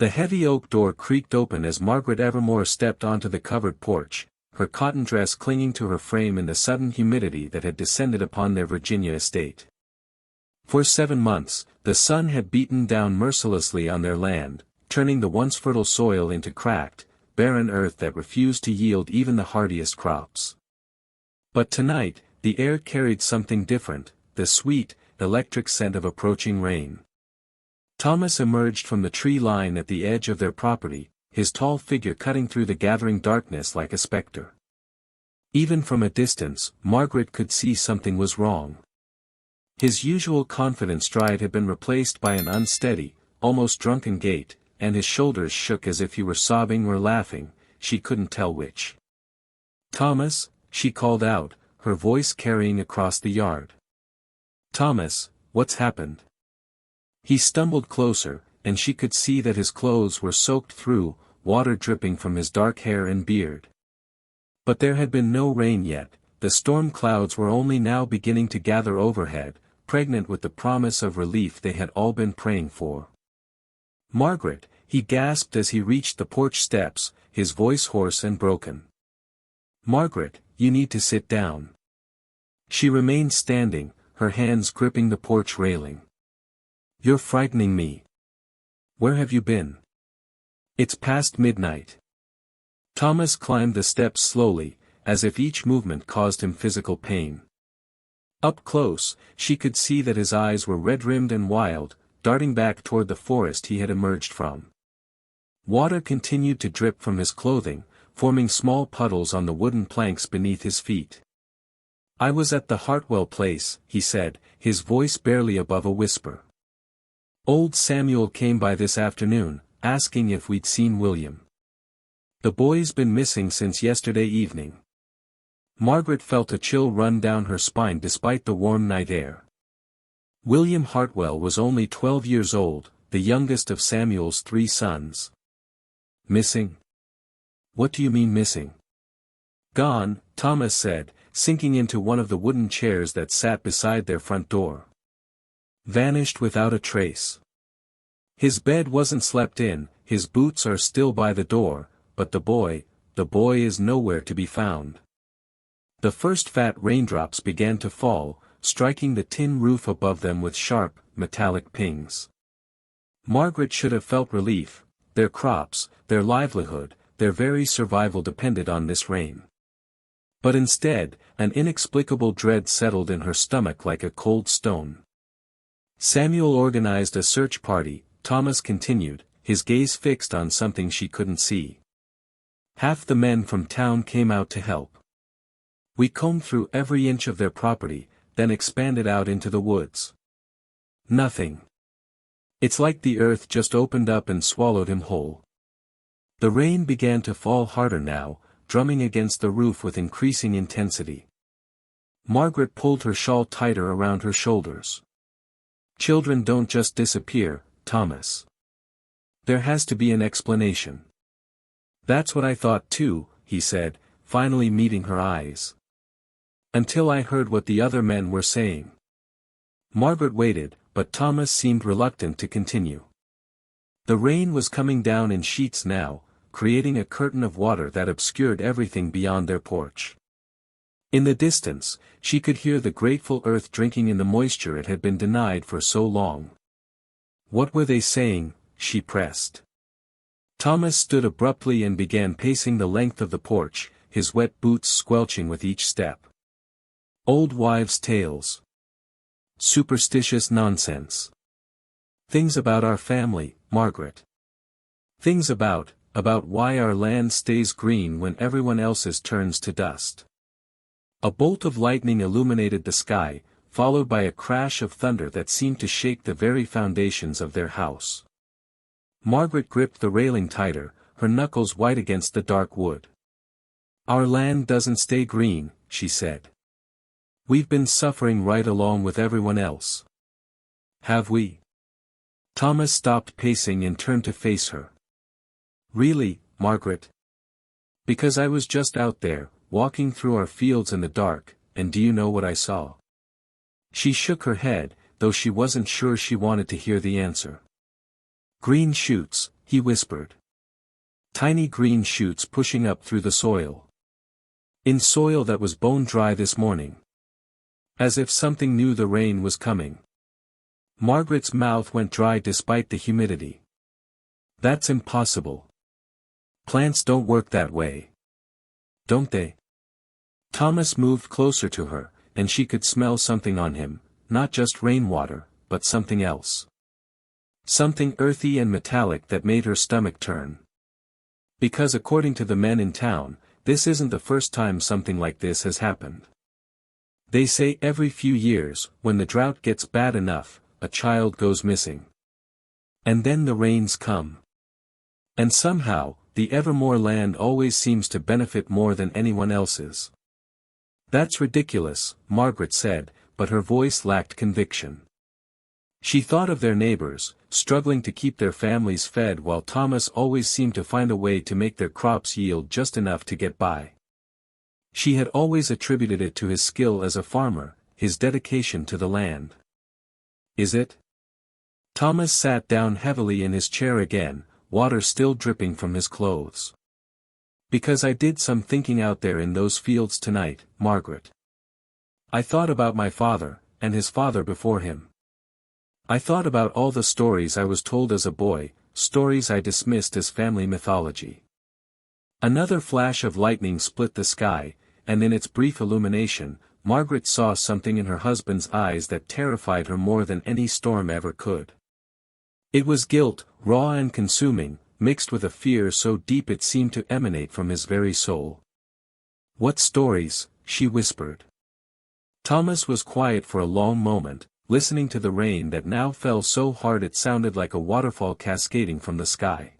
The heavy oak door creaked open as Margaret Evermoor stepped onto the covered porch, her cotton dress clinging to her frame in the sudden humidity that had descended upon their Virginia estate. For 7 months, the sun had beaten down mercilessly on their land, turning the once fertile soil into cracked, barren earth that refused to yield even the hardiest crops. But tonight, the air carried something different, the sweet, electric scent of approaching rain. Thomas emerged from the tree line at the edge of their property, his tall figure cutting through the gathering darkness like a specter. Even from a distance, Margaret could see something was wrong. His usual confident stride had been replaced by an unsteady, almost drunken gait, and his shoulders shook as if he were sobbing or laughing, she couldn't tell which. "Thomas," she called out, her voice carrying across the yard. "Thomas, what's happened?" He stumbled closer, and she could see that his clothes were soaked through, water dripping from his dark hair and beard. But there had been no rain yet, the storm clouds were only now beginning to gather overhead, pregnant with the promise of relief they had all been praying for. "Margaret," he gasped as he reached the porch steps, his voice hoarse and broken. "Margaret, you need to sit down." She remained standing, her hands gripping the porch railing. "You're frightening me. Where have you been?" "It's past midnight." Thomas climbed the steps slowly, as if each movement caused him physical pain. Up close, she could see that his eyes were red-rimmed and wild, darting back toward the forest he had emerged from. Water continued to drip from his clothing, forming small puddles on the wooden planks beneath his feet. "I was at the Hartwell place," he said, his voice barely above a whisper. "Old Samuel came by this afternoon, asking if we'd seen William. The boy's been missing since yesterday evening." Margaret felt a chill run down her spine despite the warm night air. William Hartwell was only 12 years old, the youngest of Samuel's 3 sons. "Missing? What do you mean missing?" "Gone," Thomas said, sinking into one of the wooden chairs that sat beside their front door. "Vanished without a trace. His bed wasn't slept in, his boots are still by the door, but the boy is nowhere to be found." The first fat raindrops began to fall, striking the tin roof above them with sharp, metallic pings. Margaret should have felt relief. Their crops, their livelihood, their very survival depended on this rain. But instead, an inexplicable dread settled in her stomach like a cold stone. "Samuel organized a search party," Thomas continued, his gaze fixed on something she couldn't see. "Half the men from town came out to help. We combed through every inch of their property, then expanded out into the woods. Nothing. It's like the earth just opened up and swallowed him whole." The rain began to fall harder now, drumming against the roof with increasing intensity. Margaret pulled her shawl tighter around her shoulders. "Children don't just disappear, Thomas. There has to be an explanation." "That's what I thought too," he said, finally meeting her eyes. "Until I heard what the other men were saying." Margaret waited, but Thomas seemed reluctant to continue. The rain was coming down in sheets now, creating a curtain of water that obscured everything beyond their porch. In the distance, she could hear the grateful earth drinking in the moisture it had been denied for so long. "What were they saying?" she pressed. Thomas stood abruptly and began pacing the length of the porch, his wet boots squelching with each step. "Old wives' tales. Superstitious nonsense. Things about our family, Margaret. Things about why our land stays green when everyone else's turns to dust." A bolt of lightning illuminated the sky, followed by a crash of thunder that seemed to shake the very foundations of their house. Margaret gripped the railing tighter, her knuckles white against the dark wood. "Our land doesn't stay green," she said. "We've been suffering right along with everyone else." "Have we?" Thomas stopped pacing and turned to face her. "Really, Margaret?" "Because I was just out there, walking through our fields in the dark, and do you know what I saw?" She shook her head, though she wasn't sure she wanted to hear the answer. "Green shoots," he whispered. Tiny green shoots pushing up through the soil. In soil that was bone dry this morning. As if something knew the rain was coming. Margaret's mouth went dry despite the humidity. That's impossible. Plants don't work that way. Don't they? Thomas moved closer to her, and she could smell something on him, not just rainwater, but something else. Something earthy and metallic that made her stomach turn. Because according to the men in town, this isn't the first time something like this has happened. They say every few years, when the drought gets bad enough, a child goes missing. And then the rains come. And somehow, the Evermoor land always seems to benefit more than anyone else's. That's ridiculous, Margaret said, but her voice lacked conviction. She thought of their neighbors, struggling to keep their families fed while Thomas always seemed to find a way to make their crops yield just enough to get by. She had always attributed it to his skill as a farmer, his dedication to the land. Is it? Thomas sat down heavily in his chair again, water still dripping from his clothes. Because I did some thinking out there in those fields tonight, Margaret. I thought about my father, and his father before him. I thought about all the stories I was told as a boy, stories I dismissed as family mythology. Another flash of lightning split the sky, and in its brief illumination, Margaret saw something in her husband's eyes that terrified her more than any storm ever could. It was guilt, raw and consuming, mixed with a fear so deep it seemed to emanate from his very soul. "What stories?" she whispered. Thomas was quiet for a long moment, listening to the rain that now fell so hard it sounded like a waterfall cascading from the sky.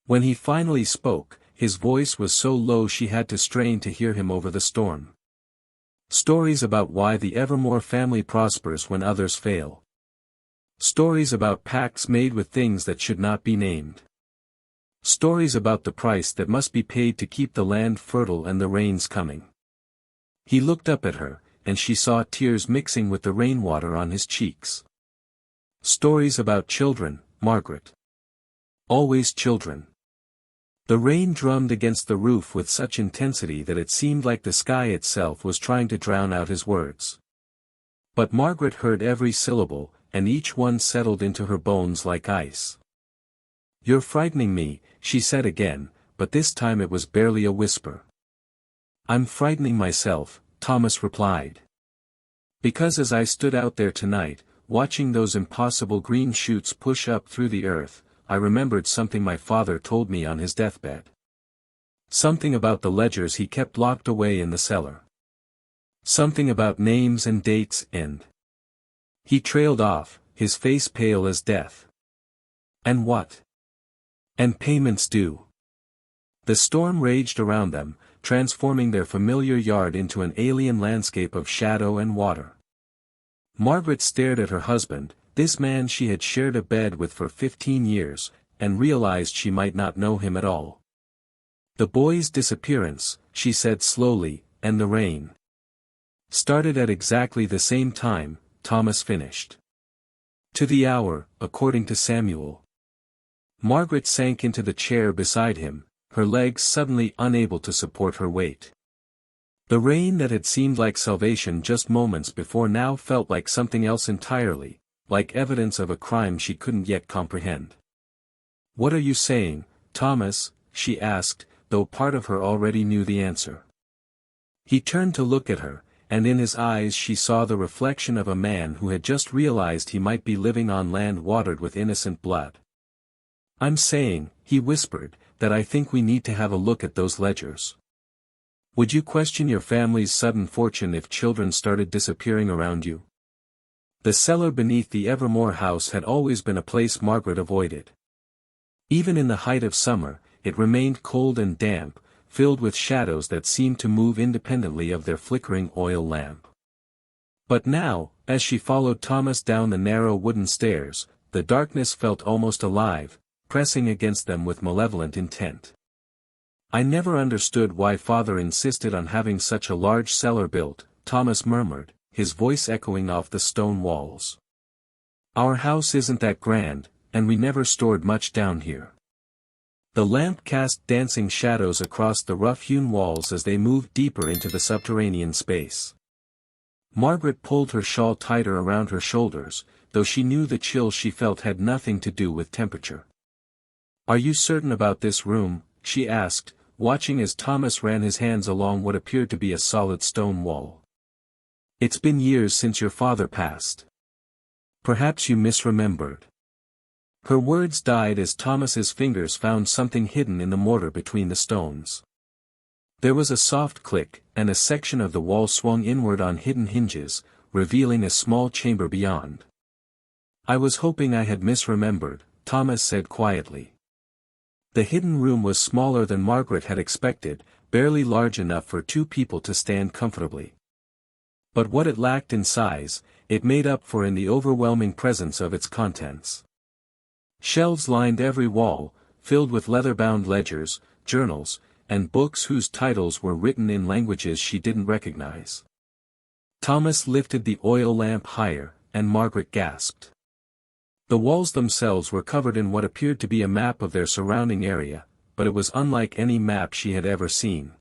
When he finally spoke, his voice was so low she had to strain to hear him over the storm. Stories about why the Evermoor family prospers when others fail. Stories about pacts made with things that should not be named. Stories about the price that must be paid to keep the land fertile and the rains coming. He looked up at her, and she saw tears mixing with the rainwater on his cheeks. Stories about children, Margaret. Always children. The rain drummed against the roof with such intensity that it seemed like the sky itself was trying to drown out his words. But Margaret heard every syllable, and each one settled into her bones like ice. "You're frightening me," she said again, but this time it was barely a whisper. "I'm frightening myself," Thomas replied. "Because as I stood out there tonight, watching those impossible green shoots push up through the earth, I remembered something my father told me on his deathbed. Something about the ledgers he kept locked away in the cellar. Something about names and dates and—" He trailed off, his face pale as death. "And what?" "And payments due." The storm raged around them, transforming their familiar yard into an alien landscape of shadow and water. Margaret stared at her husband, this man she had shared a bed with for 15 years, and realized she might not know him at all. "The boy's disappearance," she said slowly, "and the rain. Started at exactly the same time," Thomas finished. "To the hour, according to Samuel." Margaret sank into the chair beside him, her legs suddenly unable to support her weight. The rain that had seemed like salvation just moments before now felt like something else entirely, like evidence of a crime she couldn't yet comprehend. "What are you saying, Thomas?" she asked, though part of her already knew the answer. He turned to look at her, and in his eyes she saw the reflection of a man who had just realized he might be living on land watered with innocent blood. "I'm saying," he whispered, "that I think we need to have a look at those ledgers. Would you question your family's sudden fortune if children started disappearing around you?" The cellar beneath the Evermoor house had always been a place Margaret avoided. Even in the height of summer, it remained cold and damp, filled with shadows that seemed to move independently of their flickering oil lamp. But now, as she followed Thomas down the narrow wooden stairs, the darkness felt almost alive, pressing against them with malevolent intent. "I never understood why Father insisted on having such a large cellar built," Thomas murmured, his voice echoing off the stone walls. "Our house isn't that grand, and we never stored much down here." The lamp cast dancing shadows across the rough-hewn walls as they moved deeper into the subterranean space. Margaret pulled her shawl tighter around her shoulders, though she knew the chill she felt had nothing to do with temperature. "Are you certain about this room?" she asked, watching as Thomas ran his hands along what appeared to be a solid stone wall. "It's been years since your father passed. Perhaps you misremembered." Her words died as Thomas's fingers found something hidden in the mortar between the stones. There was a soft click, and a section of the wall swung inward on hidden hinges, revealing a small chamber beyond. "I was hoping I had misremembered," Thomas said quietly. The hidden room was smaller than Margaret had expected, barely large enough for two people to stand comfortably. But what it lacked in size, it made up for in the overwhelming presence of its contents. Shelves lined every wall, filled with leather-bound ledgers, journals, and books whose titles were written in languages she didn't recognize. Thomas lifted the oil lamp higher, and Margaret gasped. The walls themselves were covered in what appeared to be a map of their surrounding area, but it was unlike any map she had ever seen.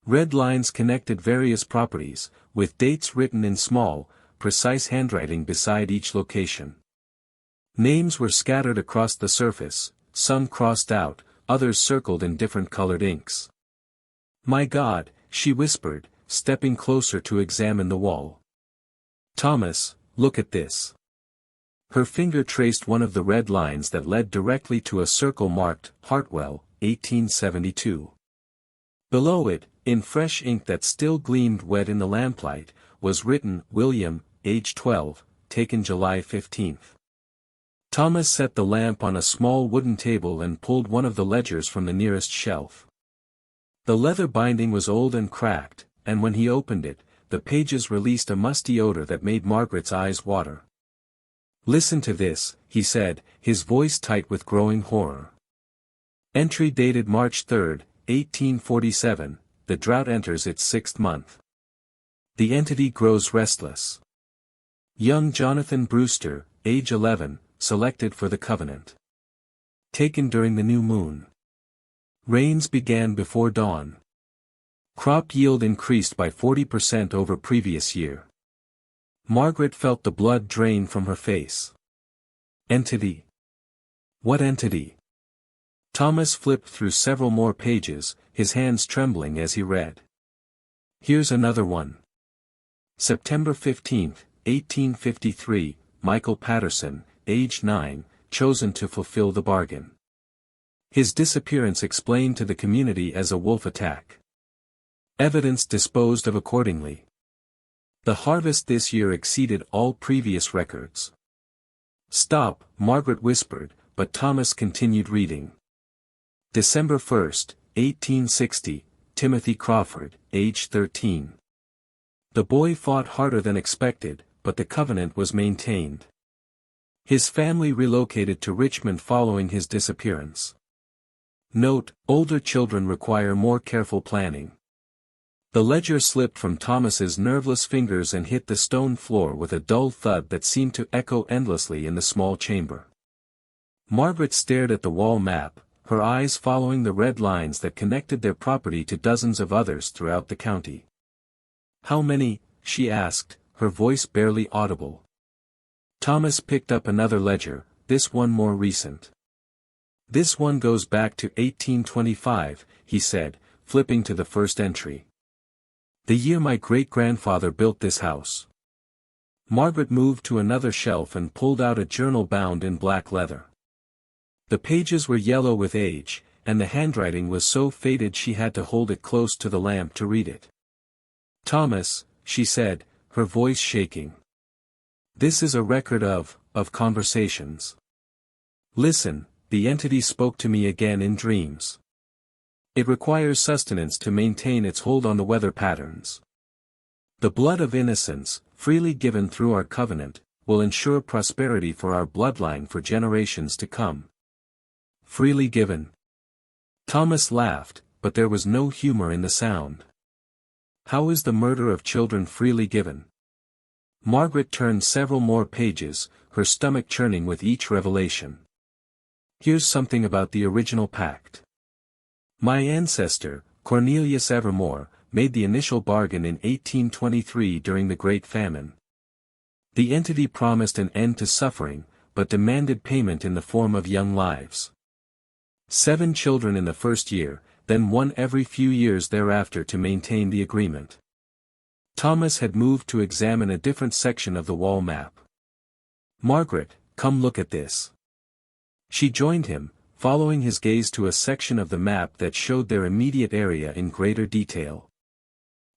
Red lines connected various properties, with dates written in small, precise handwriting beside each location. Names were scattered across the surface, some crossed out, others circled in different colored inks. "My God," she whispered, stepping closer to examine the wall. "Thomas, look at this." Her finger traced one of the red lines that led directly to a circle marked, Hartwell, 1872. Below it, in fresh ink that still gleamed wet in the lamplight, was written, "William, age 12, taken July 15." Thomas set the lamp on a small wooden table and pulled one of the ledgers from the nearest shelf. The leather binding was old and cracked, and when he opened it, the pages released a musty odor that made Margaret's eyes water. "Listen to this," he said, his voice tight with growing horror. Entry dated March 3, 1847, the drought enters its 6th month. The entity grows restless. Young Jonathan Brewster, age 11, selected for the covenant. Taken during the new moon. Rains began before dawn. Crop yield increased by 40% over previous year. Margaret felt the blood drain from her face. Entity. What entity? Thomas flipped through several more pages, his hands trembling as he read. Here's another one. September 15, 1853, Michael Patterson, age 9, chosen to fulfill the bargain. His disappearance explained to the community as a wolf attack. Evidence disposed of accordingly. The harvest this year exceeded all previous records. "Stop," Margaret whispered, but Thomas continued reading. December 1, 1860, Timothy Crawford, age 13. The boy fought harder than expected, but the covenant was maintained. His family relocated to Richmond following his disappearance. Note: older children require more careful planning. The ledger slipped from Thomas's nerveless fingers and hit the stone floor with a dull thud that seemed to echo endlessly in the small chamber. Margaret stared at the wall map, her eyes following the red lines that connected their property to dozens of others throughout the county. "How many?" she asked, her voice barely audible. Thomas picked up another ledger, this one more recent. "This one goes back to 1825, he said, flipping to the first entry. "The year my great-grandfather built this house." Margaret moved to another shelf and pulled out a journal bound in black leather. The pages were yellow with age, and the handwriting was so faded she had to hold it close to the lamp to read it. "Thomas," she said, her voice shaking. "This is a record of conversations. Listen, the entity spoke to me again in dreams. It requires sustenance to maintain its hold on the weather patterns. The blood of innocence, freely given through our covenant, will ensure prosperity for our bloodline for generations to come." Freely given. Thomas laughed, but there was no humor in the sound. "How is the murder of children freely given?" Margaret turned several more pages, her stomach churning with each revelation. Here's something about the original pact. My ancestor, Cornelius Evermoor, made the initial bargain in 1823 during the Great Famine. The entity promised an end to suffering, but demanded payment in the form of young lives. 7 children in the first year, then 1 every few years thereafter to maintain the agreement. Thomas had moved to examine a different section of the wall map. Margaret, come look at this. She joined him, following his gaze to a section of the map that showed their immediate area in greater detail.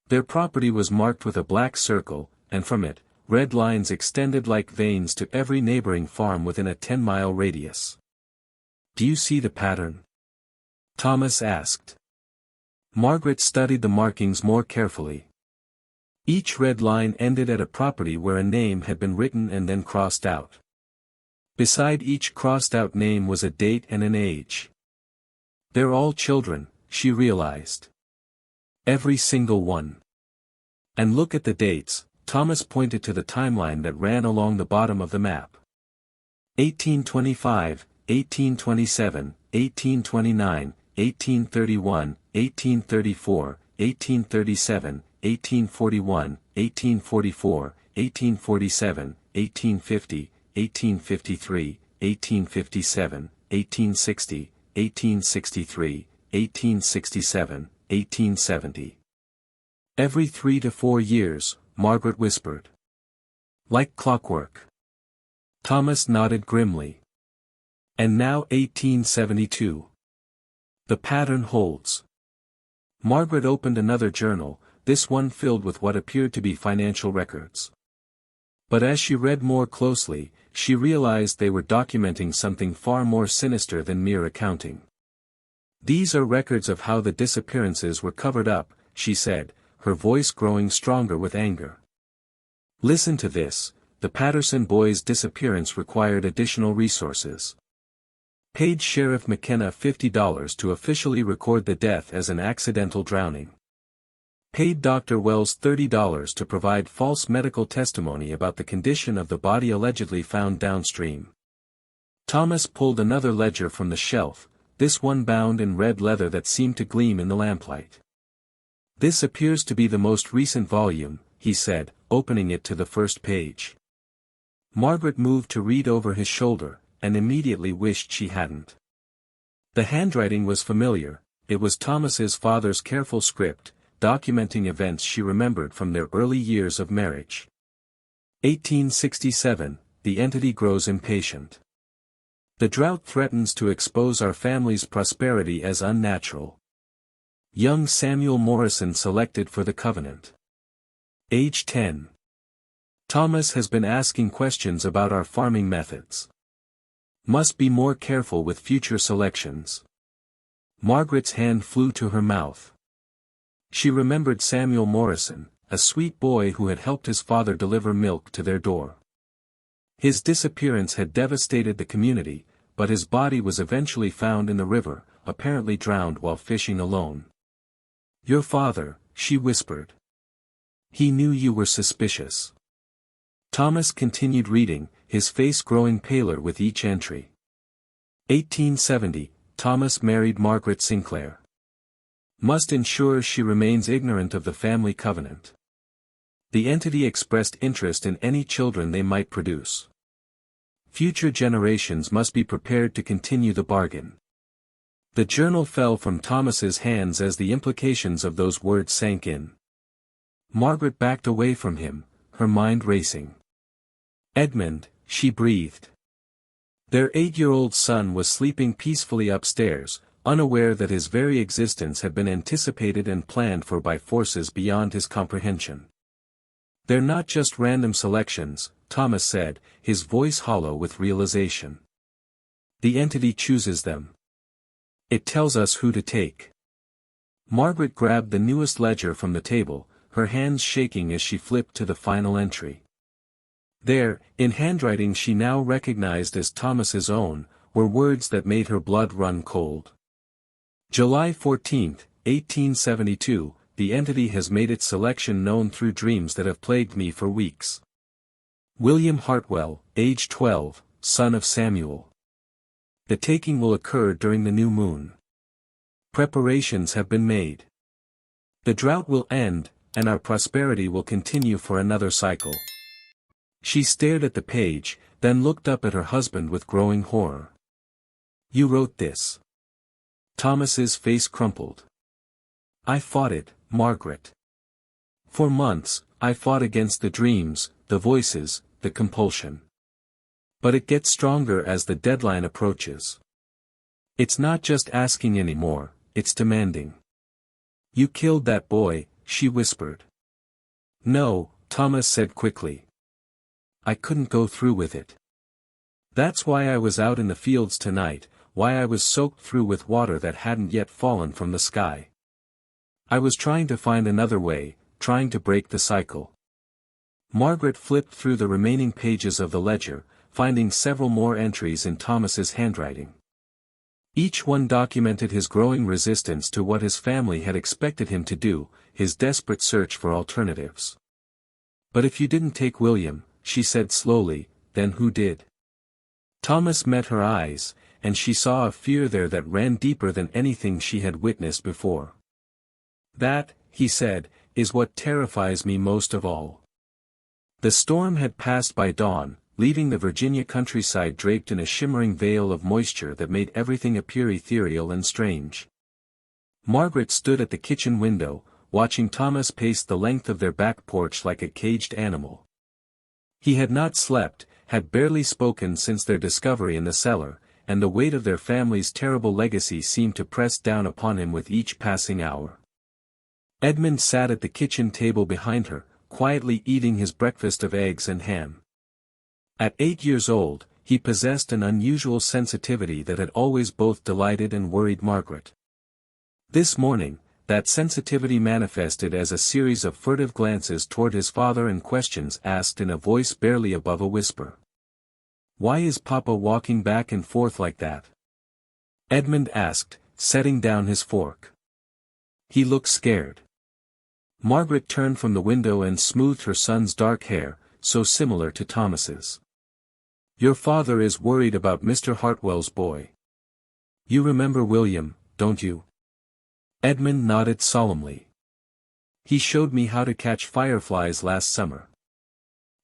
Their property was marked with a black circle, and from it, red lines extended like veins to every neighboring farm within a 10-mile radius. Do you see the pattern? Thomas asked. Margaret studied the markings more carefully. Each red line ended at a property where a name had been written and then crossed out. Beside each crossed-out name was a date and an age. They're all children, she realized. Every single one. And look at the dates, Thomas pointed to the timeline that ran along the bottom of the map. 1825, 1827, 1829, 1831, 1834, 1837, 1841, 1844, 1847, 1850, 1853, 1857, 1860, 1863, 1867, 1870. Every 3 to 4 years, Margaret whispered. Like clockwork. Thomas nodded grimly. And now 1872. The pattern holds. Margaret opened another journal, this one filled with what appeared to be financial records. But as she read more closely, she realized they were documenting something far more sinister than mere accounting. These are records of how the disappearances were covered up, she said, her voice growing stronger with anger. Listen to this, the Patterson boys' disappearance required additional resources. Paid Sheriff McKenna $50 to officially record the death as an accidental drowning. Paid Dr. Wells $30 to provide false medical testimony about the condition of the body allegedly found downstream. Thomas pulled another ledger from the shelf, this one bound in red leather that seemed to gleam in the lamplight. This appears to be the most recent volume, he said, opening it to the first page. Margaret moved to read over his shoulder, and immediately wished she hadn't. The handwriting was familiar, it was Thomas's father's careful script, documenting events she remembered from their early years of marriage. 1867, the entity grows impatient. The drought threatens to expose our family's prosperity as unnatural. Young Samuel Morrison selected for the covenant. Age 10. Thomas has been asking questions about our farming methods. Must be more careful with future selections. Margaret's hand flew to her mouth. She remembered Samuel Morrison, a sweet boy who had helped his father deliver milk to their door. His disappearance had devastated the community, but his body was eventually found in the river, apparently drowned while fishing alone. Your father, she whispered. He knew you were suspicious. Thomas continued reading, his face growing paler with each entry. 1870, Thomas married Margaret Sinclair. Must ensure she remains ignorant of the family covenant. The entity expressed interest in any children they might produce. Future generations must be prepared to continue the bargain. The journal fell from Thomas's hands as the implications of those words sank in. Margaret backed away from him, her mind racing. Edmund, she breathed. Their 8-year-old son was sleeping peacefully upstairs, unaware that his very existence had been anticipated and planned for by forces beyond his comprehension. They're not just random selections, Thomas said, his voice hollow with realization. The entity chooses them. It tells us who to take. Margaret grabbed the newest ledger from the table, her hands shaking as she flipped to the final entry. There, in handwriting she now recognized as Thomas's own, were words that made her blood run cold. July 14, 1872, the entity has made its selection known through dreams that have plagued me for weeks. William Hartwell, age 12, son of Samuel. The taking will occur during the new moon. Preparations have been made. The drought will end, and our prosperity will continue for another cycle. She stared at the page, then looked up at her husband with growing horror. You wrote this. Thomas's face crumpled. I fought it, Margaret. For months, I fought against the dreams, the voices, the compulsion. But it gets stronger as the deadline approaches. It's not just asking anymore, it's demanding. You killed that boy, she whispered. No, Thomas said quickly. I couldn't go through with it. That's why I was out in the fields tonight, why I was soaked through with water that hadn't yet fallen from the sky. I was trying to find another way, trying to break the cycle. Margaret flipped through the remaining pages of the ledger, finding several more entries in Thomas's handwriting. Each one documented his growing resistance to what his family had expected him to do, his desperate search for alternatives. But if you didn't take William, she said slowly, then who did? Thomas met her eyes, and she saw a fear there that ran deeper than anything she had witnessed before. That, he said, is what terrifies me most of all. The storm had passed by dawn, leaving the Virginia countryside draped in a shimmering veil of moisture that made everything appear ethereal and strange. Margaret stood at the kitchen window, watching Thomas pace the length of their back porch like a caged animal. He had not slept, had barely spoken since their discovery in the cellar, and the weight of their family's terrible legacy seemed to press down upon him with each passing hour. Edmund sat at the kitchen table behind her, quietly eating his breakfast of eggs and ham. At 8 years old, he possessed an unusual sensitivity that had always both delighted and worried Margaret. This morning, that sensitivity manifested as a series of furtive glances toward his father and questions asked in a voice barely above a whisper. Why is Papa walking back and forth like that? Edmund asked, setting down his fork. He looked scared. Margaret turned from the window and smoothed her son's dark hair, so similar to Thomas's. Your father is worried about Mr. Hartwell's boy. You remember William, don't you? Edmund nodded solemnly. He showed me how to catch fireflies last summer.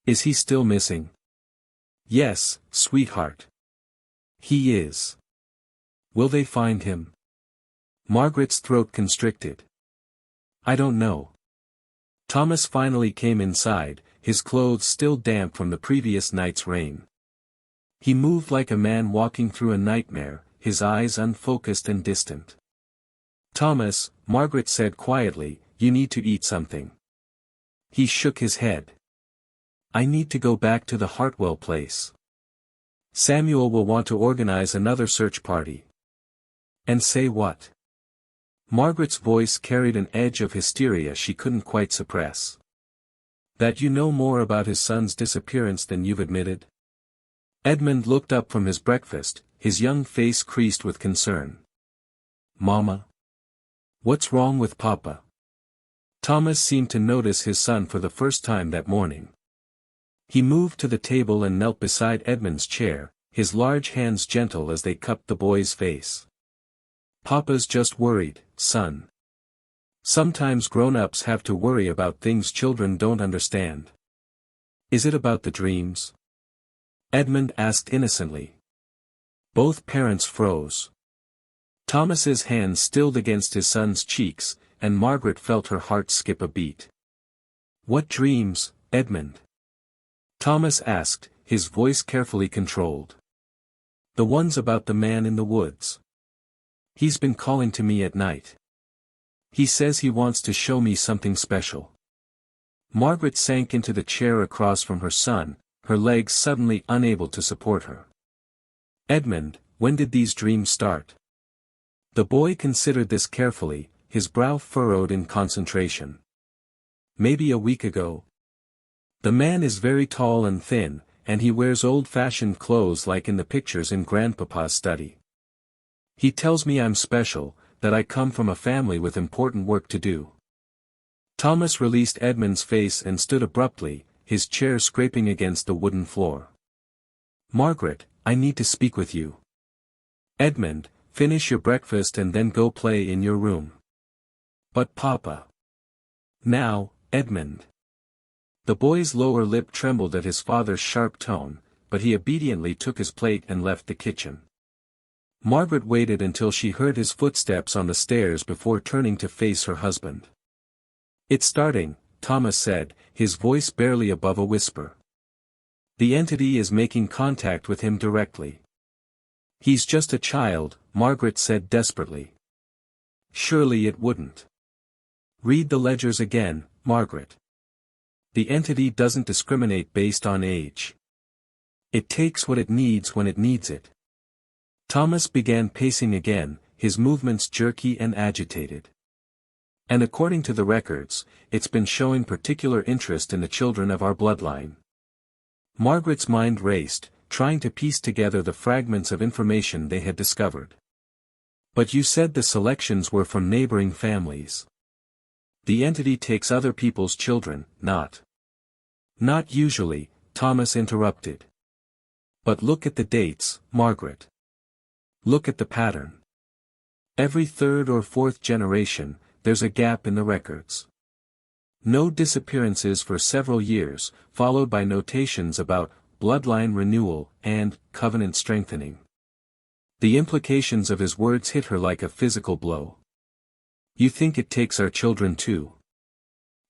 Is he still missing? Yes, sweetheart. He is. Will they find him? Margaret's throat constricted. I don't know. Thomas finally came inside, his clothes still damp from the previous night's rain. He moved like a man walking through a nightmare, his eyes unfocused and distant. Thomas, Margaret said quietly, you need to eat something. He shook his head. I need to go back to the Hartwell place. Samuel will want to organize another search party. And say what? Margaret's voice carried an edge of hysteria she couldn't quite suppress. That you know more about his son's disappearance than you've admitted? Edmund looked up from his breakfast, his young face creased with concern. Mama? What's wrong with Papa? Thomas seemed to notice his son for the first time that morning. He moved to the table and knelt beside Edmund's chair, his large hands gentle as they cupped the boy's face. Papa's just worried, son. Sometimes grown-ups have to worry about things children don't understand. Is it about the dreams? Edmund asked innocently. Both parents froze. Thomas's hand stilled against his son's cheeks, and Margaret felt her heart skip a beat. What dreams, Edmund? Thomas asked, his voice carefully controlled. The ones about the man in the woods. He's been calling to me at night. He says he wants to show me something special. Margaret sank into the chair across from her son, her legs suddenly unable to support her. Edmund, when did these dreams start? The boy considered this carefully, his brow furrowed in concentration. Maybe a week ago. The man is very tall and thin, and he wears old-fashioned clothes like in the pictures in Grandpapa's study. He tells me I'm special, that I come from a family with important work to do. Thomas released Edmund's face and stood abruptly, his chair scraping against the wooden floor. Margaret, I need to speak with you. Edmund, finish your breakfast and then go play in your room. But Papa. Now, Edmund. The boy's lower lip trembled at his father's sharp tone, but he obediently took his plate and left the kitchen. Margaret waited until she heard his footsteps on the stairs before turning to face her husband. "It's starting," Thomas said, his voice barely above a whisper. "The entity is making contact with him directly." "He's just a child," Margaret said desperately. "Surely it wouldn't." "Read the ledgers again, Margaret. The entity doesn't discriminate based on age. It takes what it needs when it needs it." Thomas began pacing again, his movements jerky and agitated. "And according to the records, it's been showing particular interest in the children of our bloodline." Margaret's mind raced, trying to piece together the fragments of information they had discovered. "But you said the selections were from neighboring families." "The entity takes other people's children, not usually," Thomas interrupted. "But look at the dates, Margaret. Look at the pattern. Every third or fourth generation, there's a gap in the records. No disappearances for several years, followed by notations about bloodline renewal and covenant strengthening." The implications of his words hit her like a physical blow. "You think it takes our children too?"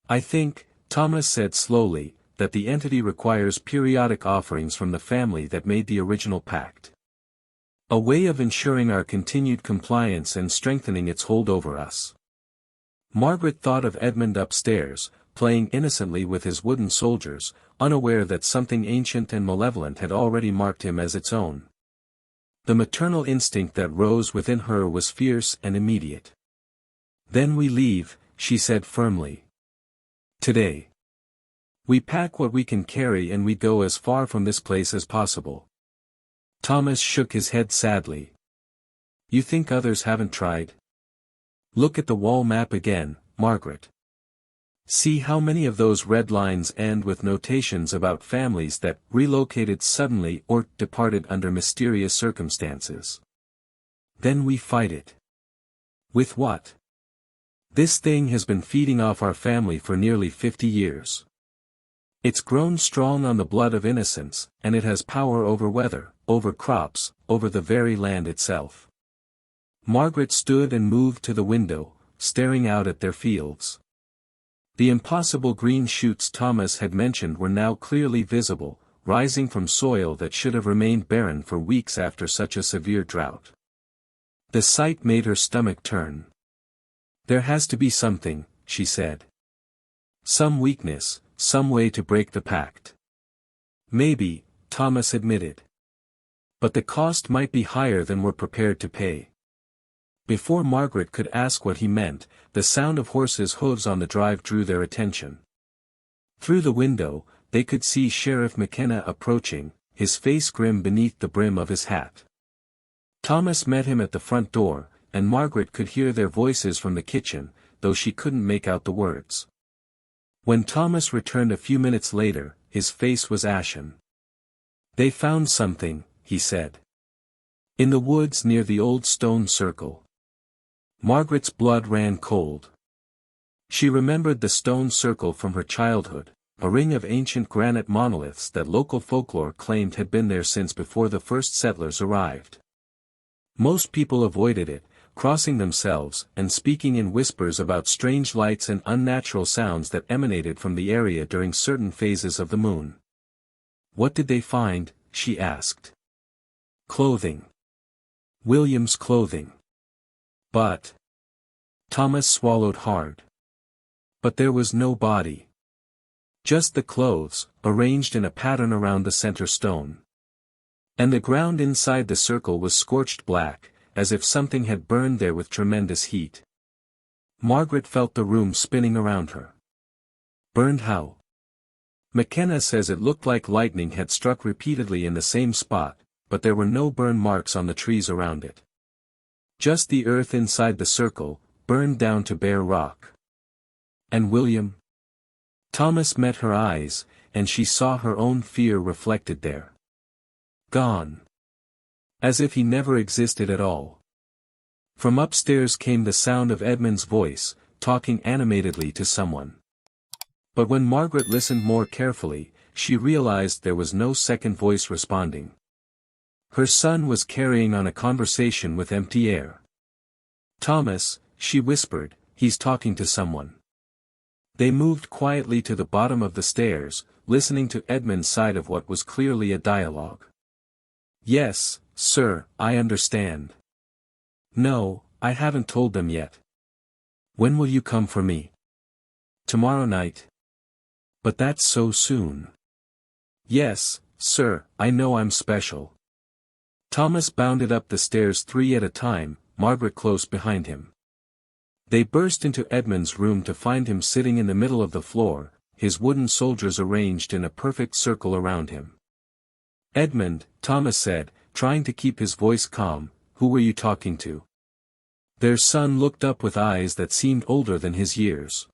"I think," Thomas said slowly, "that the entity requires periodic offerings from the family that made the original pact. A way of ensuring our continued compliance and strengthening its hold over us." Margaret thought of Edmund upstairs, playing innocently with his wooden soldiers, unaware that something ancient and malevolent had already marked him as its own. The maternal instinct that rose within her was fierce and immediate. "Then we leave," she said firmly. "Today. We pack what we can carry and we go as far from this place as possible." Thomas shook his head sadly. "You think others haven't tried? Look at the wall map again, Margaret. See how many of those red lines end with notations about families that relocated suddenly or departed under mysterious circumstances. Then we fight it. With what? This thing has been feeding off our family for nearly 50 years. It's grown strong on the blood of innocence, and it has power over weather, over crops, over the very land itself." Margaret stood and moved to the window, staring out at their fields. The impossible green shoots Thomas had mentioned were now clearly visible, rising from soil that should have remained barren for weeks after such a severe drought. The sight made her stomach turn. "There has to be something," she said. "Some weakness, some way to break the pact." "Maybe," Thomas admitted. "But the cost might be higher than we're prepared to pay." Before Margaret could ask what he meant, the sound of horses' hooves on the drive drew their attention. Through the window, they could see Sheriff McKenna approaching, his face grim beneath the brim of his hat. Thomas met him at the front door, and Margaret could hear their voices from the kitchen, though she couldn't make out the words. When Thomas returned a few minutes later, his face was ashen. "They found something," he said. "In the woods near the old stone circle." Margaret's blood ran cold. She remembered the stone circle from her childhood, a ring of ancient granite monoliths that local folklore claimed had been there since before the first settlers arrived. Most people avoided it, crossing themselves and speaking in whispers about strange lights and unnatural sounds that emanated from the area during certain phases of the moon. "What did they find?" she asked. "Clothing. William's clothing." "But..." Thomas swallowed hard. "But there was no body. Just the clothes, arranged in a pattern around the center stone. And the ground inside the circle was scorched black, as if something had burned there with tremendous heat." Margaret felt the room spinning around her. "Burned how?" "McKenna says it looked like lightning had struck repeatedly in the same spot, but there were no burn marks on the trees around it. Just the earth inside the circle, burned down to bare rock." "And William?" Thomas met her eyes, and she saw her own fear reflected there. "Gone." As if he never existed at all. From upstairs came the sound of Edmund's voice, talking animatedly to someone. But when Margaret listened more carefully, she realized there was no second voice responding. Her son was carrying on a conversation with empty air. "Thomas," she whispered, "he's talking to someone." They moved quietly to the bottom of the stairs, listening to Edmund's side of what was clearly a dialogue. "Yes, sir, I understand." "No, I haven't told them yet." "When will you come for me?" "Tomorrow night." "But that's so soon." "Yes, sir, I know I'm special." Thomas bounded up the stairs 3 at a time, Margaret close behind him. They burst into Edmund's room to find him sitting in the middle of the floor, his wooden soldiers arranged in a perfect circle around him. "Edmund," Thomas said, trying to keep his voice calm, "who were you talking to?" Their son looked up with eyes that seemed older than his years.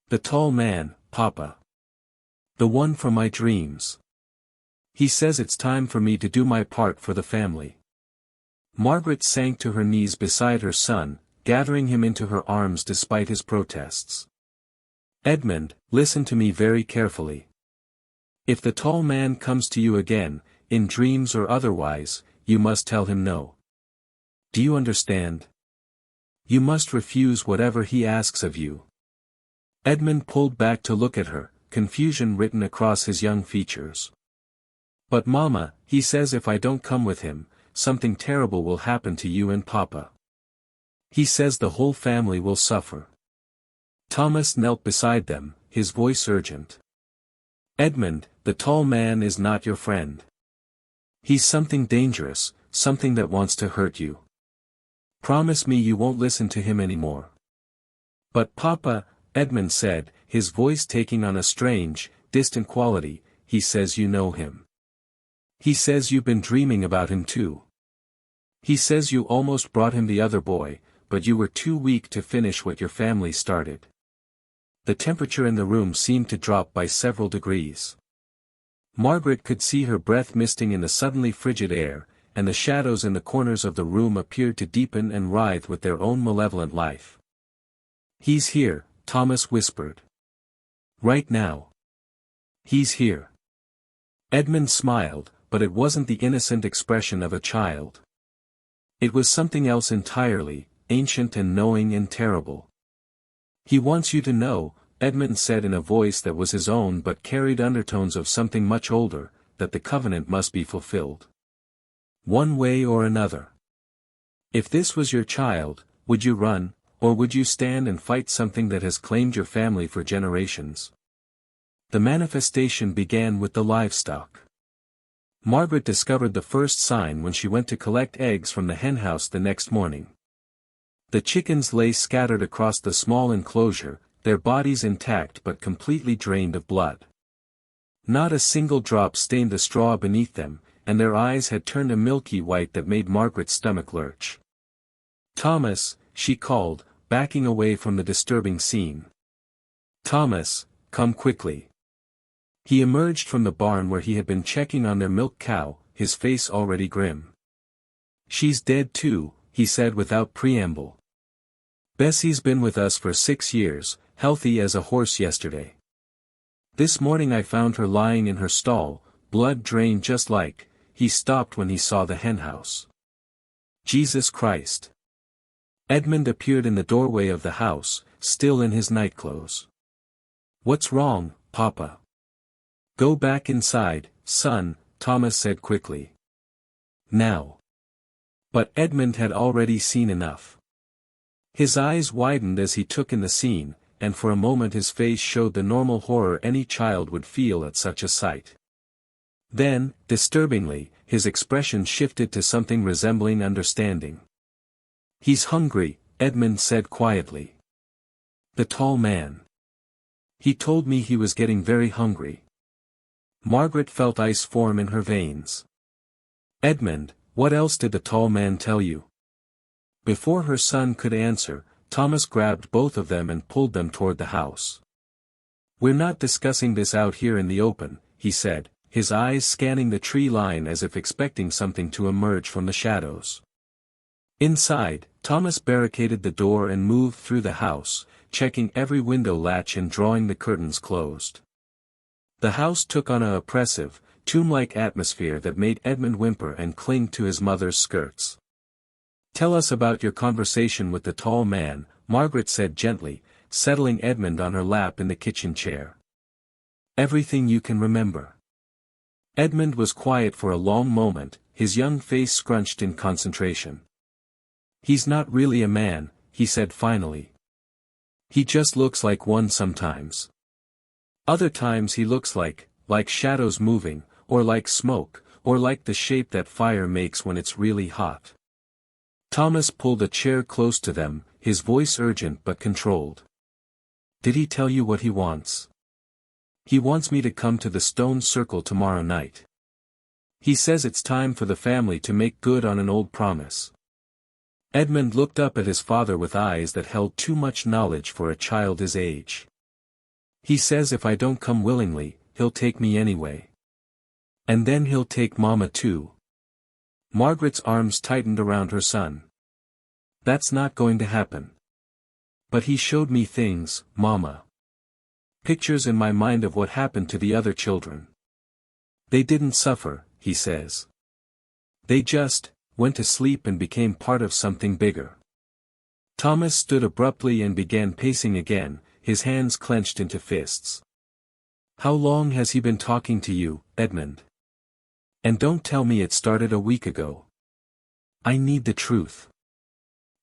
"The tall man, Papa. The one from my dreams. He says it's time for me to do my part for the family." Margaret sank to her knees beside her son, gathering him into her arms despite his protests. "Edmund, listen to me very carefully. If the tall man comes to you again, in dreams or otherwise, you must tell him no. Do you understand? You must refuse whatever he asks of you." Edmund pulled back to look at her, confusion written across his young features. "But Mama, he says if I don't come with him, something terrible will happen to you and Papa. He says the whole family will suffer." Thomas knelt beside them, his voice urgent. "Edmund, the tall man is not your friend. He's something dangerous, something that wants to hurt you. Promise me you won't listen to him anymore." "But Papa," Edmund said, his voice taking on a strange, distant quality, "he says you know him. He says you've been dreaming about him too. He says you almost brought him the other boy, but you were too weak to finish what your family started." The temperature in the room seemed to drop by several degrees. Margaret could see her breath misting in the suddenly frigid air, and the shadows in the corners of the room appeared to deepen and writhe with their own malevolent life. "He's here," Thomas whispered. "Right now. He's here." Edmund smiled, but it wasn't the innocent expression of a child. It was something else entirely, ancient and knowing and terrible. "He wants you to know," Edmund said in a voice that was his own but carried undertones of something much older, "that the covenant must be fulfilled. One way or another. If this was your child, would you run, or would you stand and fight something that has claimed your family for generations?" The manifestation began with the livestock. Margaret discovered the first sign when she went to collect eggs from the henhouse the next morning. The chickens lay scattered across the small enclosure, their bodies intact but completely drained of blood. Not a single drop stained the straw beneath them, and their eyes had turned a milky white that made Margaret's stomach lurch. "Thomas," she called, backing away from the disturbing scene. "Thomas, come quickly." He emerged from the barn where he had been checking on their milk cow, his face already grim. "She's dead too," he said without preamble. "Bessie's been with us for 6 years, healthy as a horse yesterday. This morning I found her lying in her stall, blood drained just like." He stopped when he saw the henhouse. "Jesus Christ." Edmund appeared in the doorway of the house, still in his nightclothes. "What's wrong, Papa?" "Go back inside, son," Thomas said quickly. "Now." But Edmund had already seen enough. His eyes widened as he took in the scene, and for a moment his face showed the normal horror any child would feel at such a sight. Then, disturbingly, his expression shifted to something resembling understanding. "He's hungry," Edmund said quietly. "The tall man. He told me he was getting very hungry." Margaret felt ice form in her veins. "Edmund, what else did the tall man tell you?" Before her son could answer, Thomas grabbed both of them and pulled them toward the house. "We're not discussing this out here in the open," he said, his eyes scanning the tree line as if expecting something to emerge from the shadows. Inside, Thomas barricaded the door and moved through the house, checking every window latch and drawing the curtains closed. The house took on a oppressive, tomb-like atmosphere that made Edmund whimper and cling to his mother's skirts. "Tell us about your conversation with the tall man," Margaret said gently, settling Edmund on her lap in the kitchen chair. "Everything you can remember." Edmund was quiet for a long moment, his young face scrunched in concentration. "He's not really a man," he said finally. "He just looks like one sometimes. Other times he looks like shadows moving, or like smoke, or like the shape that fire makes when it's really hot." Thomas pulled a chair close to them, his voice urgent but controlled. "Did he tell you what he wants?" "He wants me to come to the stone circle tomorrow night. He says it's time for the family to make good on an old promise." Edmund looked up at his father with eyes that held too much knowledge for a child his age. "He says if I don't come willingly, he'll take me anyway. And then he'll take Mama too." Margaret's arms tightened around her son. "That's not going to happen." "But he showed me things, Mama. Pictures in my mind of what happened to the other children. They didn't suffer, he says. They just went to sleep and became part of something bigger." Thomas stood abruptly and began pacing again, his hands clenched into fists. "How long has he been talking to you, Edmund? And don't tell me it started a week ago. I need the truth."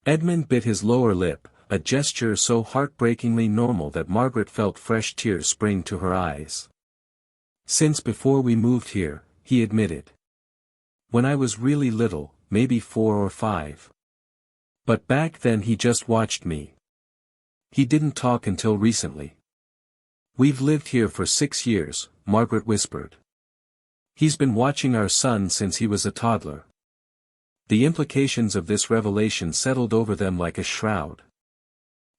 Edmund bit his lower lip, a gesture so heartbreakingly normal that Margaret felt fresh tears spring to her eyes. "Since before we moved here," he admitted. "When I was really little, maybe 4 or 5. But back then he just watched me. He didn't talk until recently." "We've lived here for 6 years," Margaret whispered. "He's been watching our son since he was a toddler." The implications of this revelation settled over them like a shroud.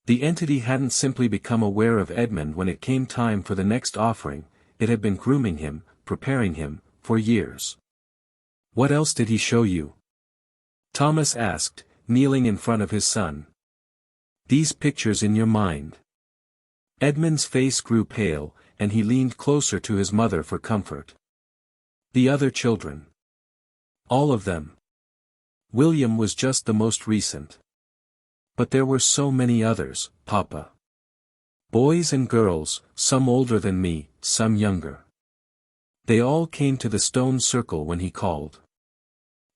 The entity hadn't simply become aware of Edmund when it came time for the next offering, it had been grooming him, preparing him, for years. "What else did he show you?" Thomas asked, kneeling in front of his son. "These pictures in your mind." Edmund's face grew pale, and he leaned closer to his mother for comfort. "The other children. All of them. William was just the most recent. But there were so many others, Papa. Boys and girls, some older than me, some younger. They all came to the stone circle when he called.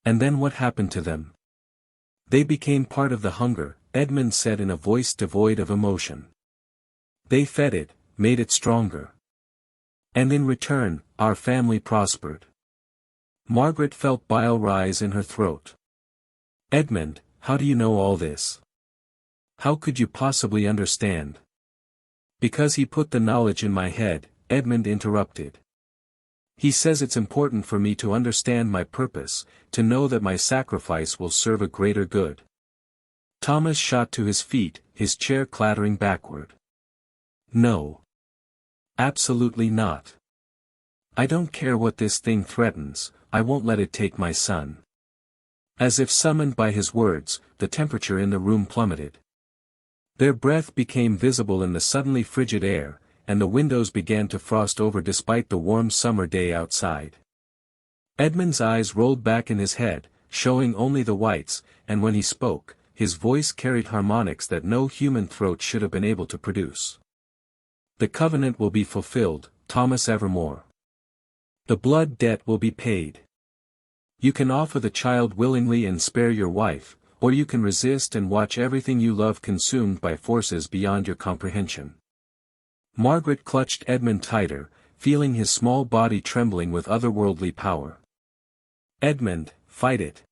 And then what happened to them? They became part of the hunger," Edmund said in a voice devoid of emotion. "They fed it, made it stronger. And in return, our family prospered." Margaret felt bile rise in her throat. "Edmund, how do you know all this? How could you possibly understand?" "Because he put the knowledge in my head," Edmund interrupted. "He says it's important for me to understand my purpose, to know that my sacrifice will serve a greater good." Thomas shot to his feet, his chair clattering backward. "No. Absolutely not. I don't care what this thing threatens, I won't let it take my son." As if summoned by his words, the temperature in the room plummeted. Their breath became visible in the suddenly frigid air, and the windows began to frost over despite the warm summer day outside. Edmund's eyes rolled back in his head, showing only the whites, and when he spoke, his voice carried harmonics that no human throat should have been able to produce. "The covenant will be fulfilled, Thomas Evermoor. The blood debt will be paid. You can offer the child willingly and spare your wife, or you can resist and watch everything you love consumed by forces beyond your comprehension." Margaret clutched Edmund tighter, feeling his small body trembling with otherworldly power. "Edmund, fight it.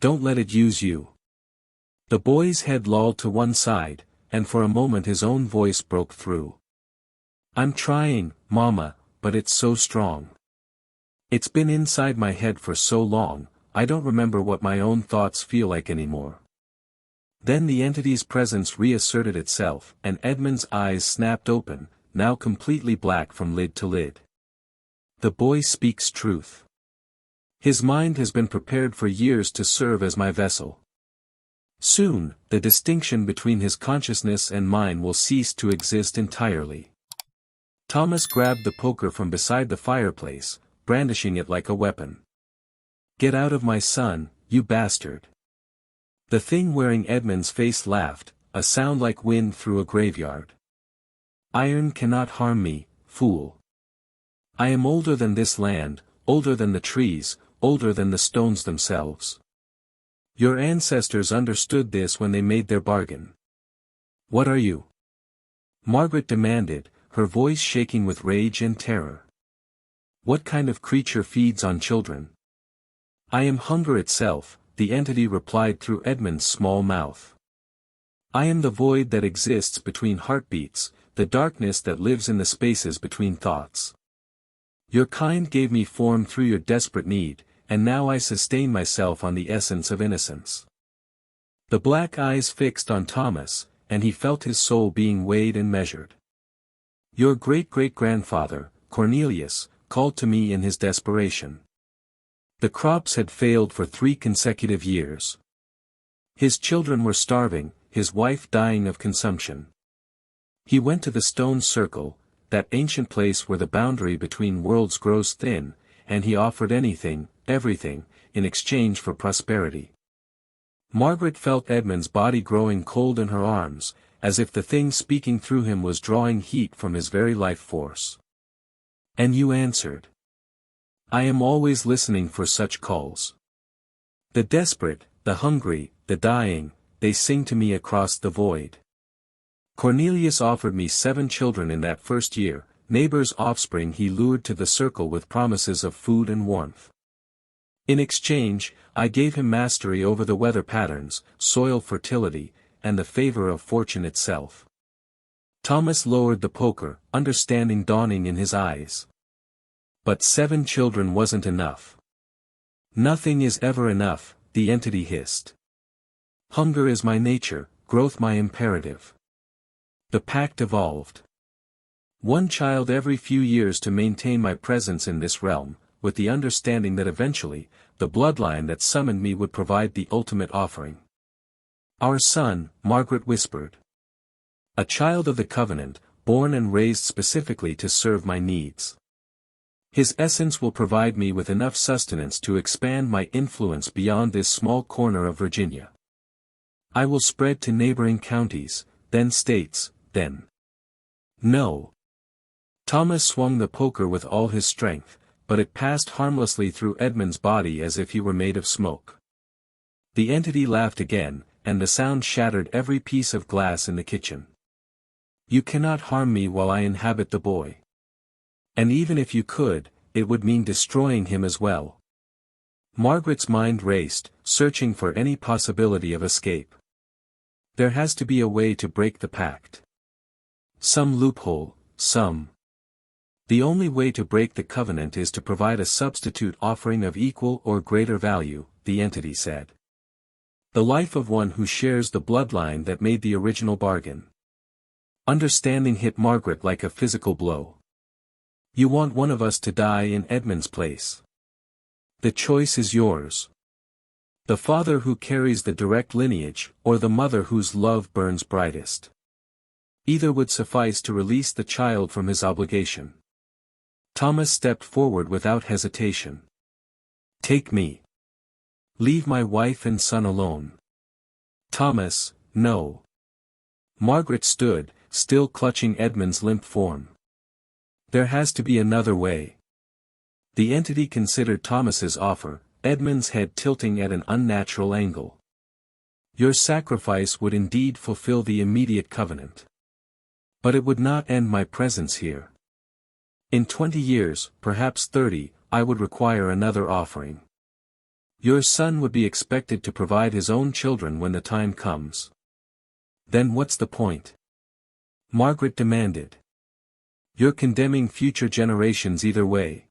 Don't let it use you." The boy's head lolled to one side, and for a moment his own voice broke through. "I'm trying, Mama, but it's so strong. It's been inside my head for so long, I don't remember what my own thoughts feel like anymore." Then the entity's presence reasserted itself, and Edmund's eyes snapped open, now completely black from lid to lid. The boy speaks truth. His mind has been prepared for years to serve as my vessel. Soon, the distinction between his consciousness and mine will cease to exist entirely. Thomas grabbed the poker from beside the fireplace, brandishing it like a weapon. "Get out of my son, you bastard." The thing wearing Edmund's face laughed, a sound like wind through a graveyard. "Iron cannot harm me, fool. I am older than this land, older than the trees, older than the stones themselves. Your ancestors understood this when they made their bargain." "What are you?" Margaret demanded, her voice shaking with rage and terror. "What kind of creature feeds on children?" "I am hunger itself," the entity replied through Edmund's small mouth. "I am the void that exists between heartbeats, the darkness that lives in the spaces between thoughts. Your kind gave me form through your desperate need, and now I sustain myself on the essence of innocence." The black eyes fixed on Thomas, and he felt his soul being weighed and measured. "Your great-great-grandfather, Cornelius, called to me in his desperation. The crops had failed for 3 consecutive years. His children were starving, his wife dying of consumption. He went to the stone circle, that ancient place where the boundary between worlds grows thin, and he offered anything, everything, in exchange for prosperity." Margaret felt Edmund's body growing cold in her arms, as if the thing speaking through him was drawing heat from his very life force. "And you answered." "I am always listening for such calls. The desperate, the hungry, the dying, they sing to me across the void. Cornelius offered me 7 children in that first year, neighbors' offspring he lured to the circle with promises of food and warmth. In exchange, I gave him mastery over the weather patterns, soil fertility, and the favor of fortune itself." Thomas lowered the poker, understanding dawning in his eyes. "But 7 children wasn't enough." "Nothing is ever enough," the entity hissed. "Hunger is my nature, growth my imperative. The pact evolved. 1 child every few years to maintain my presence in this realm, with the understanding that eventually, the bloodline that summoned me would provide the ultimate offering." "Our son," Margaret whispered. "A child of the covenant, born and raised specifically to serve my needs. His essence will provide me with enough sustenance to expand my influence beyond this small corner of Virginia. I will spread to neighboring counties, then states, then—" "No." Thomas swung the poker with all his strength, but it passed harmlessly through Edmund's body as if he were made of smoke. The entity laughed again, and the sound shattered every piece of glass in the kitchen. "You cannot harm me while I inhabit the boy. And even if you could, it would mean destroying him as well." Margaret's mind raced, searching for any possibility of escape. There has to be a way to break the pact. Some loophole, some. The only way to break the covenant is to provide a substitute offering of equal or greater value, the entity said. The life of one who shares the bloodline that made the original bargain. Understanding hit Margaret like a physical blow. "You want one of us to die in Edmund's place. The choice is yours. The father who carries the direct lineage, or the mother whose love burns brightest. Either would suffice to release the child from his obligation." Thomas stepped forward without hesitation. "Take me. Leave my wife and son alone." "Thomas, no." Margaret stood, still clutching Edmund's limp form. "There has to be another way." The entity considered Thomas's offer, Edmund's head tilting at an unnatural angle. "Your sacrifice would indeed fulfill the immediate covenant. But it would not end my presence here. In 20 years, perhaps 30, I would require another offering. Your son would be expected to provide his own children when the time comes. Then what's the point?" Margaret demanded. "You're condemning future generations either way.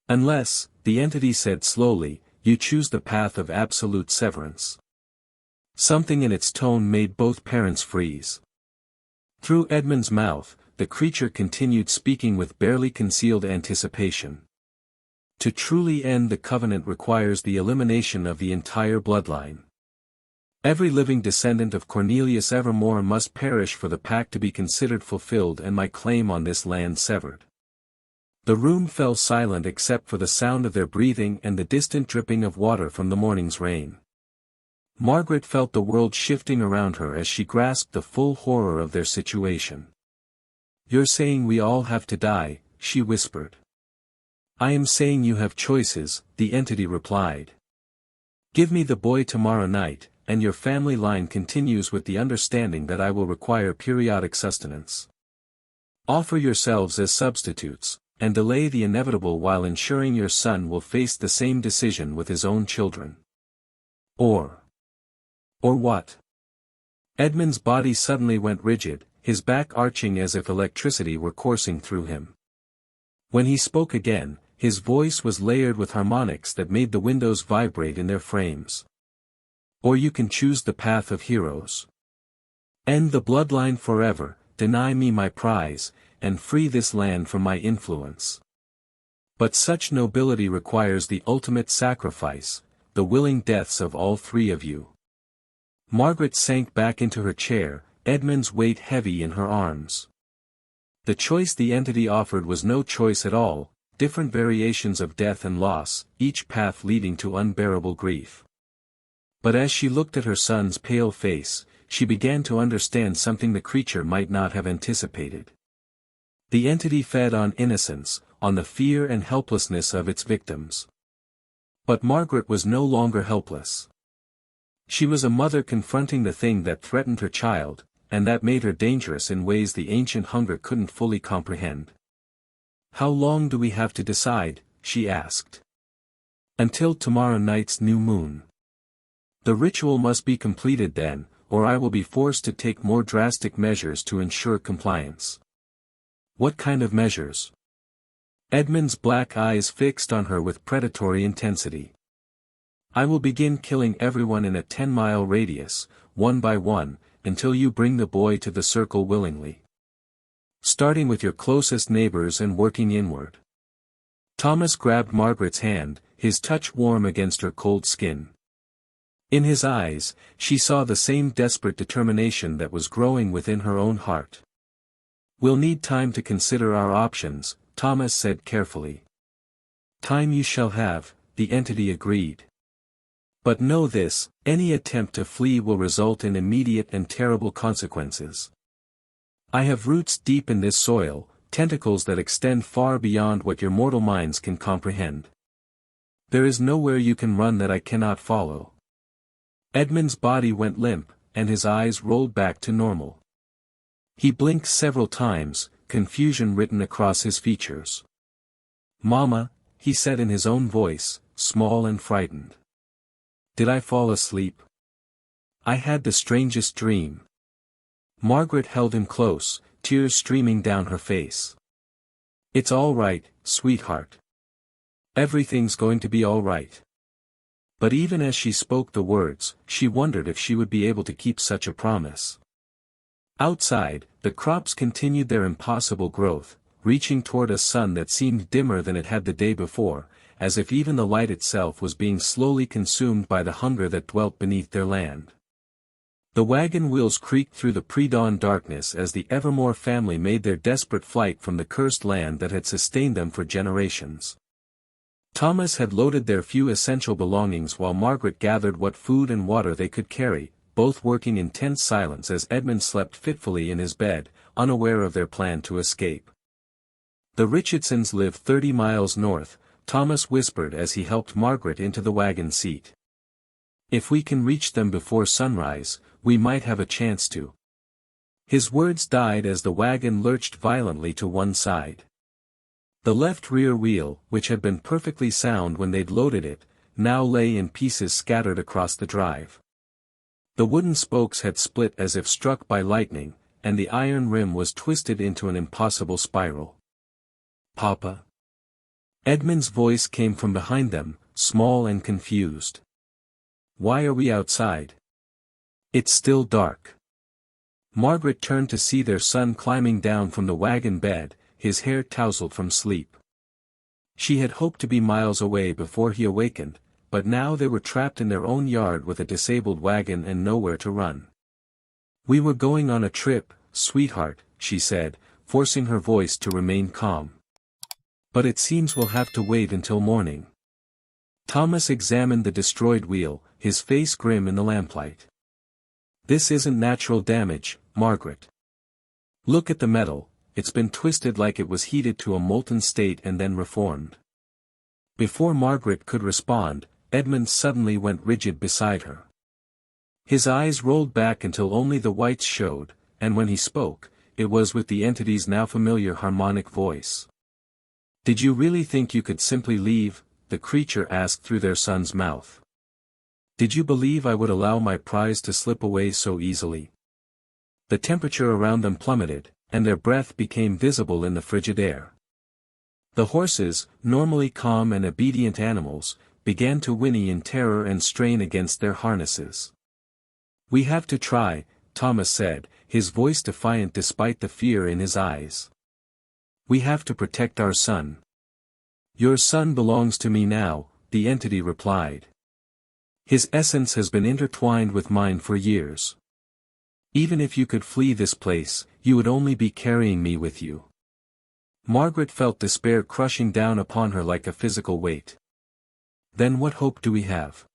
Unless," the entity said slowly, "you choose the path of absolute severance." Something in its tone made both parents freeze. Through Edmund's mouth, the creature continued speaking with barely concealed anticipation. To truly end the covenant requires the elimination of the entire bloodline. Every living descendant of Cornelius Evermoor must perish for the pact to be considered fulfilled and my claim on this land severed. The room fell silent except for the sound of their breathing and the distant dripping of water from the morning's rain. Margaret felt the world shifting around her as she grasped the full horror of their situation. "You're saying we all have to die," she whispered. "I am saying you have choices," the entity replied. "Give me the boy tomorrow night, and your family line continues with the understanding that I will require periodic sustenance. Offer yourselves as substitutes, and delay the inevitable while ensuring your son will face the same decision with his own children." Or what? Edmund's body suddenly went rigid, his back arching as if electricity were coursing through him. When he spoke again, his voice was layered with harmonics that made the windows vibrate in their frames. "Or you can choose the path of heroes. End the bloodline forever, deny me my prize, and free this land from my influence. But such nobility requires the ultimate sacrifice, the willing deaths of all three of you." Margaret sank back into her chair, Edmund's weight heavy in her arms. The choice the entity offered was no choice at all, different variations of death and loss, each path leading to unbearable grief. But as she looked at her son's pale face, she began to understand something the creature might not have anticipated. The entity fed on innocence, on the fear and helplessness of its victims. But Margaret was no longer helpless. She was a mother confronting the thing that threatened her child, and that made her dangerous in ways the ancient hunger couldn't fully comprehend. "How long do we have to decide?" she asked. "Until tomorrow night's new moon. The ritual must be completed then, or I will be forced to take more drastic measures to ensure compliance." "What kind of measures?" Edmund's black eyes fixed on her with predatory intensity. "I will begin killing everyone in a 10-mile radius, one by one, until you bring the boy to the circle willingly. Starting with your closest neighbors and working inward." Thomas grabbed Margaret's hand, his touch warm against her cold skin. In his eyes, she saw the same desperate determination that was growing within her own heart. "We'll need time to consider our options," Thomas said carefully. "Time you shall have," the entity agreed. "But know this, any attempt to flee will result in immediate and terrible consequences. I have roots deep in this soil, tentacles that extend far beyond what your mortal minds can comprehend. There is nowhere you can run that I cannot follow." Edmund's body went limp, and his eyes rolled back to normal. He blinked several times, confusion written across his features. "Mama," he said in his own voice, small and frightened. "Did I fall asleep? I had the strangest dream." Margaret held him close, tears streaming down her face. "It's all right, sweetheart. Everything's going to be all right." But even as she spoke the words, she wondered if she would be able to keep such a promise. Outside, the crops continued their impossible growth, reaching toward a sun that seemed dimmer than it had the day before, as if even the light itself was being slowly consumed by the hunger that dwelt beneath their land. The wagon wheels creaked through the pre-dawn darkness as the Evermoor family made their desperate flight from the cursed land that had sustained them for generations. Thomas had loaded their few essential belongings while Margaret gathered what food and water they could carry, both working in tense silence as Edmund slept fitfully in his bed, unaware of their plan to escape. "The Richardsons live 30 miles north," Thomas whispered as he helped Margaret into the wagon seat. "If we can reach them before sunrise, we might have a chance to." His words died as the wagon lurched violently to one side. The left rear wheel, which had been perfectly sound when they'd loaded it, now lay in pieces scattered across the drive. The wooden spokes had split as if struck by lightning, and the iron rim was twisted into an impossible spiral. "Papa?" Edmund's voice came from behind them, small and confused. "Why are we outside? It's still dark." Margaret turned to see their son climbing down from the wagon bed, his hair tousled from sleep. She had hoped to be miles away before he awakened, but now they were trapped in their own yard with a disabled wagon and nowhere to run. "We were going on a trip, sweetheart," she said, forcing her voice to remain calm. "But it seems we'll have to wait until morning." Thomas examined the destroyed wheel, his face grim in the lamplight. "This isn't natural damage, Margaret. Look at the metal, it's been twisted like it was heated to a molten state and then reformed." Before Margaret could respond, Edmund suddenly went rigid beside her. His eyes rolled back until only the whites showed, and when he spoke, it was with the entity's now familiar harmonic voice. "Did you really think you could simply leave?" the creature asked through their son's mouth. "Did you believe I would allow my prize to slip away so easily?" The temperature around them plummeted, and their breath became visible in the frigid air. The horses, normally calm and obedient animals, began to whinny in terror and strain against their harnesses. "We have to try," Thomas said, his voice defiant despite the fear in his eyes. "We have to protect our son." "Your son belongs to me now," the entity replied. "His essence has been intertwined with mine for years. Even if you could flee this place, you would only be carrying me with you." Margaret felt despair crushing down upon her like a physical weight. "Then what hope do we have?"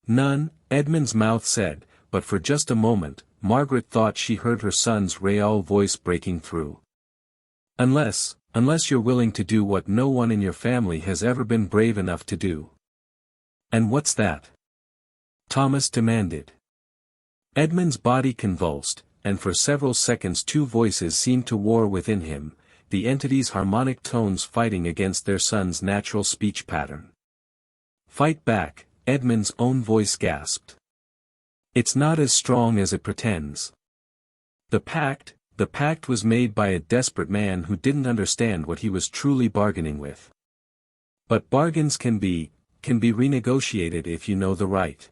"None," Edmund's mouth said, but for just a moment, Margaret thought she heard her son's real voice breaking through. Unless you're willing to do what no one in your family has ever been brave enough to do." "And what's that?" Thomas demanded. Edmund's body convulsed, and for several seconds two voices seemed to war within him, the entity's harmonic tones fighting against their son's natural speech pattern. "Fight back," Edmund's own voice gasped. "It's not as strong as it pretends. The pact was made by a desperate man who didn't understand what he was truly bargaining with. But bargains can be renegotiated if you know the right."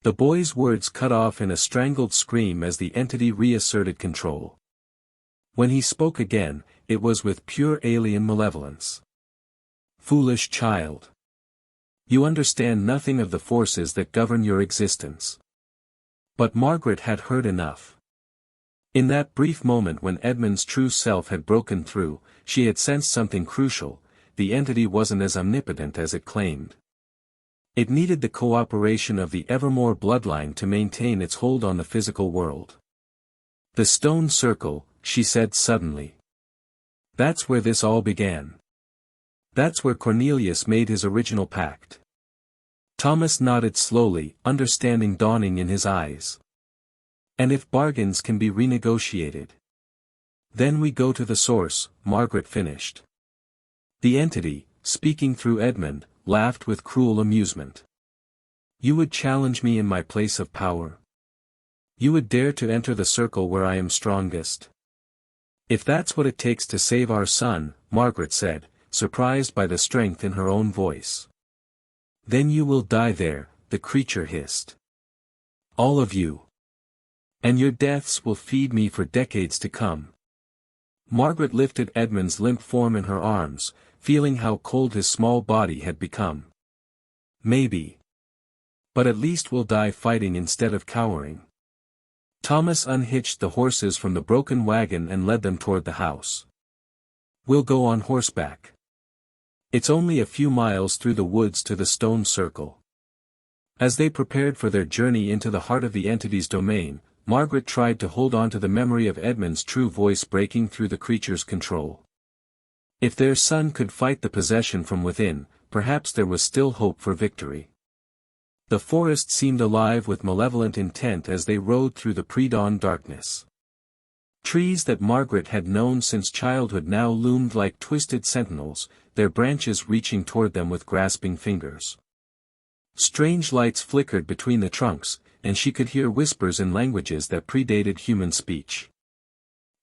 The boy's words cut off in a strangled scream as the entity reasserted control. When he spoke again, it was with pure alien malevolence. "Foolish child. You understand nothing of the forces that govern your existence." But Margaret had heard enough. In that brief moment when Edmund's true self had broken through, she had sensed something crucial: the entity wasn't as omnipotent as it claimed. It needed the cooperation of the Evermoor bloodline to maintain its hold on the physical world. "The stone circle," she said suddenly. "That's where this all began. That's where Cornelius made his original pact." Thomas nodded slowly, understanding dawning in his eyes. "And if bargains can be renegotiated, then we go to the source," Margaret finished. The entity, speaking through Edmund, laughed with cruel amusement. "You would challenge me in my place of power? You would dare to enter the circle where I am strongest? If that's what it takes to save our son," Margaret said, surprised by the strength in her own voice. "Then you will die there," the creature hissed. "All of you. And your deaths will feed me for decades to come." Margaret lifted Edmund's limp form in her arms, feeling how cold his small body had become. "Maybe. But at least we'll die fighting instead of cowering." Thomas unhitched the horses from the broken wagon and led them toward the house. "We'll go on horseback. It's only a few miles through the woods to the stone circle." As they prepared for their journey into the heart of the entity's domain, Margaret tried to hold on to the memory of Edmund's true voice breaking through the creature's control. If their son could fight the possession from within, perhaps there was still hope for victory. The forest seemed alive with malevolent intent as they rode through the pre-dawn darkness. Trees that Margaret had known since childhood now loomed like twisted sentinels, their branches reaching toward them with grasping fingers. Strange lights flickered between the trunks, and she could hear whispers in languages that predated human speech.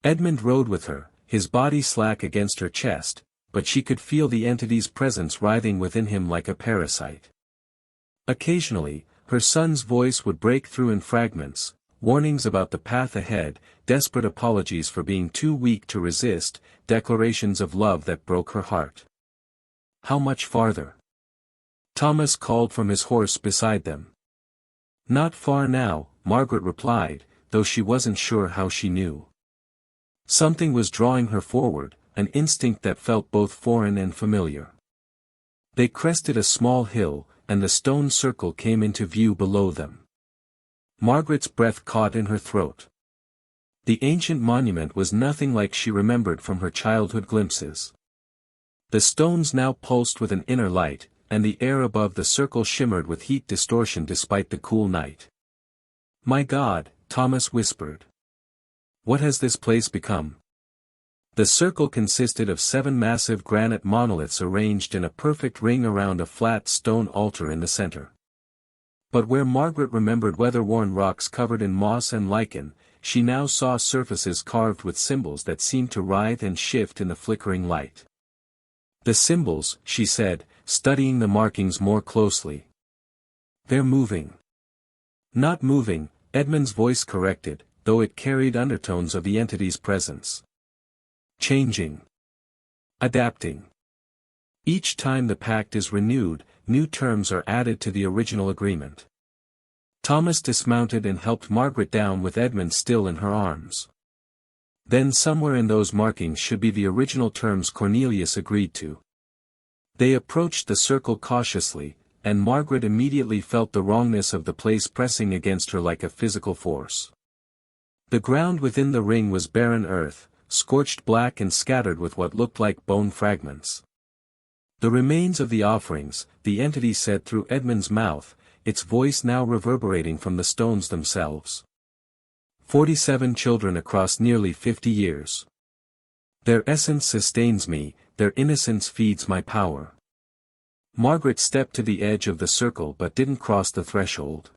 Edmund rode with her, his body slack against her chest, but she could feel the entity's presence writhing within him like a parasite. Occasionally, her son's voice would break through in fragments, warnings about the path ahead, desperate apologies for being too weak to resist, declarations of love that broke her heart. How much farther? Thomas called from his horse beside them. Not far now, Margaret replied, though she wasn't sure how she knew. Something was drawing her forward, an instinct that felt both foreign and familiar. They crested a small hill, and the stone circle came into view below them. Margaret's breath caught in her throat. The ancient monument was nothing like she remembered from her childhood glimpses. The stones now pulsed with an inner light, and the air above the circle shimmered with heat distortion despite the cool night. "My God," Thomas whispered. "What has this place become?" The circle consisted of 7 massive granite monoliths arranged in a perfect ring around a flat stone altar in the center. But where Margaret remembered weather-worn rocks covered in moss and lichen, she now saw surfaces carved with symbols that seemed to writhe and shift in the flickering light. "The symbols," she said, studying the markings more closely. "They're moving." "Not moving," Edmund's voice corrected, though it carried undertones of the entity's presence. "Changing. Adapting. Each time the pact is renewed, new terms are added to the original agreement." Thomas dismounted and helped Margaret down with Edmund still in her arms. Then somewhere in those markings should be the original terms Cornelius agreed to. They approached the circle cautiously, and Margaret immediately felt the wrongness of the place pressing against her like a physical force. The ground within the ring was barren earth, scorched black and scattered with what looked like bone fragments. "The remains of the offerings," the entity said through Edmund's mouth, its voice now reverberating from the stones themselves. 47 children across nearly 50 years. Their essence sustains me, their innocence feeds my power. Margaret stepped to the edge of the circle but didn't cross the threshold.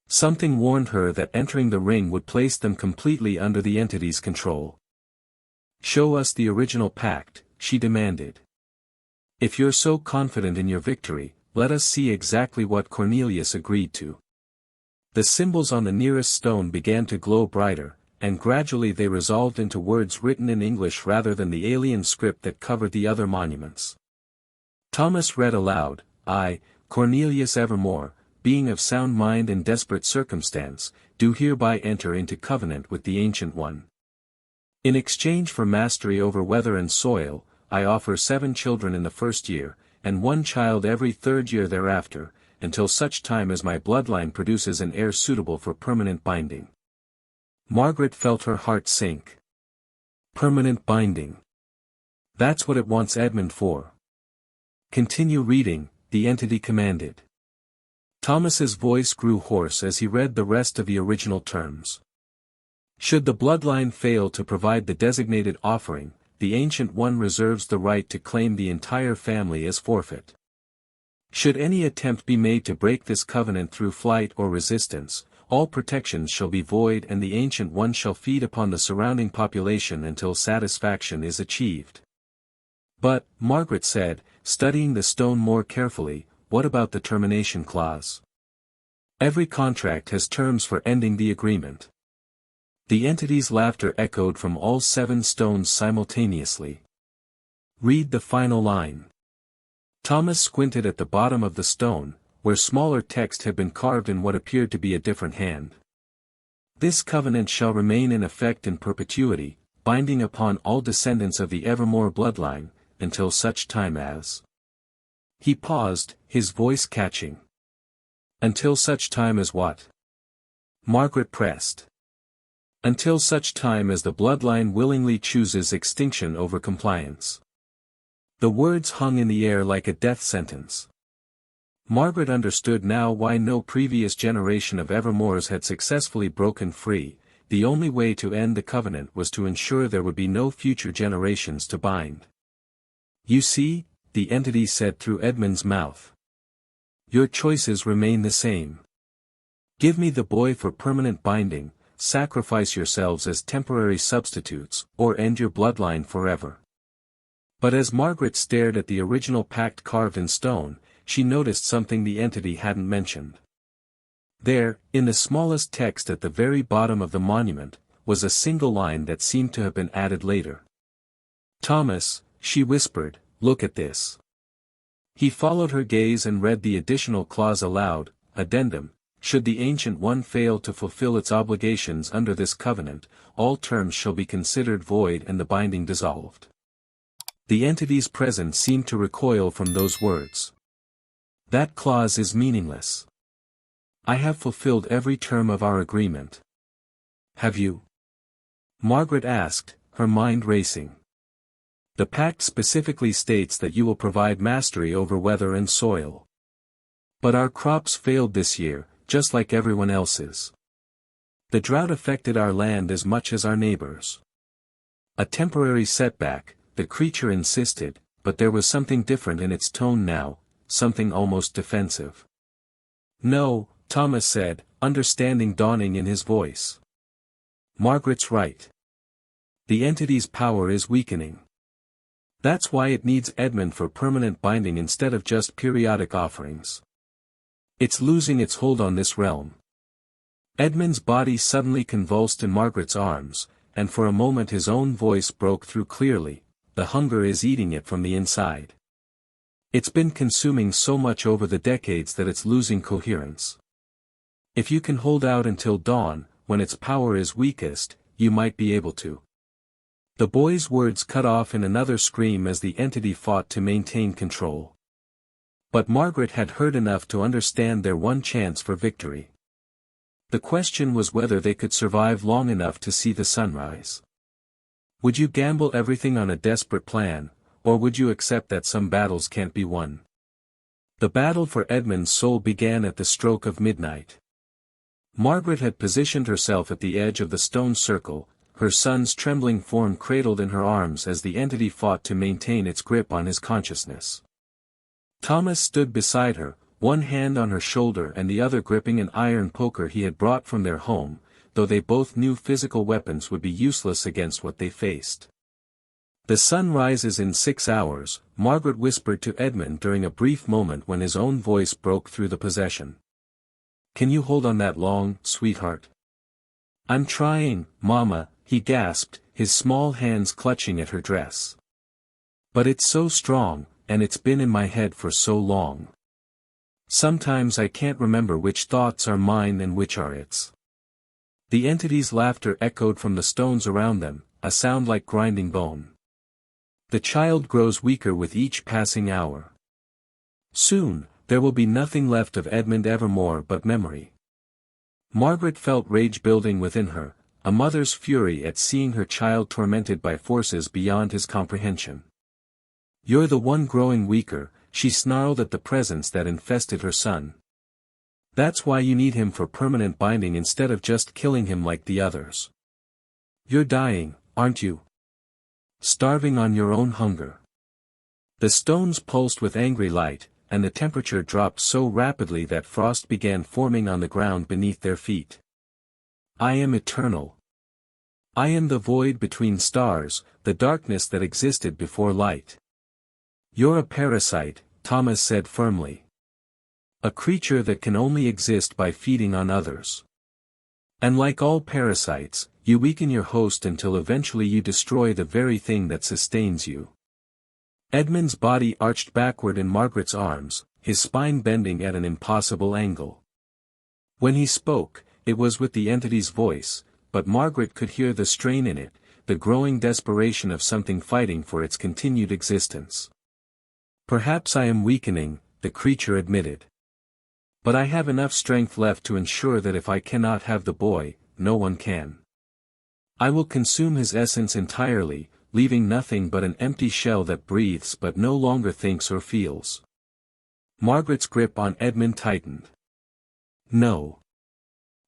Something warned her that entering the ring would place them completely under the entity's control. "Show us the original pact," she demanded. "If you're so confident in your victory, let us see exactly what Cornelius agreed to." The symbols on the nearest stone began to glow brighter, and gradually they resolved into words written in English rather than the alien script that covered the other monuments. Thomas read aloud, "I, Cornelius Evermoor, being of sound mind and desperate circumstance, do hereby enter into covenant with the Ancient One. In exchange for mastery over weather and soil, I offer 7 children in the first year, and 1 child every 3rd year thereafter, until such time as my bloodline produces an heir suitable for permanent binding." Margaret felt her heart sink. Permanent binding. That's what it wants Edmund for. "Continue reading," the entity commanded. Thomas's voice grew hoarse as he read the rest of the original terms. "Should the bloodline fail to provide the designated offering, the Ancient One reserves the right to claim the entire family as forfeit. Should any attempt be made to break this covenant through flight or resistance, all protections shall be void and the Ancient One shall feed upon the surrounding population until satisfaction is achieved." "But," Margaret said, studying the stone more carefully, "what about the termination clause? Every contract has terms for ending the agreement." The entity's laughter echoed from all 7 stones simultaneously. "Read the final line." Thomas squinted at the bottom of the stone, where smaller text had been carved in what appeared to be a different hand. "This covenant shall remain in effect in perpetuity, binding upon all descendants of the Evermoor bloodline, until such time as—" He paused, his voice catching. "Until such time as what?" Margaret pressed. "Until such time as the bloodline willingly chooses extinction over compliance." The words hung in the air like a death sentence. Margaret understood now why no previous generation of Evermoors had successfully broken free. The only way to end the covenant was to ensure there would be no future generations to bind. "You see," the entity said through Edmund's mouth. "Your choices remain the same. Give me the boy for permanent binding, sacrifice yourselves as temporary substitutes, or end your bloodline forever." But as Margaret stared at the original pact carved in stone, she noticed something the entity hadn't mentioned. There, in the smallest text at the very bottom of the monument, was a single line that seemed to have been added later. "Thomas," she whispered, "look at this." He followed her gaze and read the additional clause aloud, "Addendum, should the Ancient One fail to fulfill its obligations under this covenant, all terms shall be considered void and the binding dissolved." The entities present seemed to recoil from those words. "That clause is meaningless. I have fulfilled every term of our agreement." "Have you?" Margaret asked, her mind racing. "The pact specifically states that you will provide mastery over weather and soil. But our crops failed this year, just like everyone else's. The drought affected our land as much as our neighbors. A temporary setback, the creature insisted, but there was something different in its tone now, something almost defensive. "No," Thomas said, understanding dawning in his voice. "Margaret's right. The entity's power is weakening. That's why it needs Edmund for permanent binding instead of just periodic offerings. It's losing its hold on this realm." Edmund's body suddenly convulsed in Margaret's arms, and for a moment his own voice broke through clearly, "The hunger is eating it from the inside. It's been consuming so much over the decades that it's losing coherence. If you can hold out until dawn, when its power is weakest, you might be able to." The boy's words cut off in another scream as the entity fought to maintain control. But Margaret had heard enough to understand their one chance for victory. The question was whether they could survive long enough to see the sunrise. Would you gamble everything on a desperate plan, or would you accept that some battles can't be won? The battle for Edmund's soul began at the stroke of midnight. Margaret had positioned herself at the edge of the stone circle, her son's trembling form cradled in her arms as the entity fought to maintain its grip on his consciousness. Thomas stood beside her, one hand on her shoulder and the other gripping an iron poker he had brought from their home, though they both knew physical weapons would be useless against what they faced. "The sun rises in 6 hours," Margaret whispered to Edmund during a brief moment when his own voice broke through the possession. "Can you hold on that long, sweetheart?" "I'm trying, Mama," he gasped, his small hands clutching at her dress. "But it's so strong, and it's been in my head for so long. Sometimes I can't remember which thoughts are mine and which are its." The entity's laughter echoed from the stones around them, a sound like grinding bone. "The child grows weaker with each passing hour. Soon, there will be nothing left of Edmund Evermoor but memory." Margaret felt rage building within her, a mother's fury at seeing her child tormented by forces beyond his comprehension. "You're the one growing weaker," she snarled at the presence that infested her son. "That's why you need him for permanent binding instead of just killing him like the others. You're dying, aren't you? Starving on your own hunger." The stones pulsed with angry light, and the temperature dropped so rapidly that frost began forming on the ground beneath their feet. "I am eternal. I am the void between stars, the darkness that existed before light." "You're a parasite," Thomas said firmly. "A creature that can only exist by feeding on others. And like all parasites, you weaken your host until eventually you destroy the very thing that sustains you." Edmund's body arched backward in Margaret's arms, his spine bending at an impossible angle. When he spoke, it was with the entity's voice, but Margaret could hear the strain in it, the growing desperation of something fighting for its continued existence. "Perhaps I am weakening," the creature admitted. "But I have enough strength left to ensure that if I cannot have the boy, no one can. I will consume his essence entirely, leaving nothing but an empty shell that breathes but no longer thinks or feels." Margaret's grip on Edmund tightened. "No.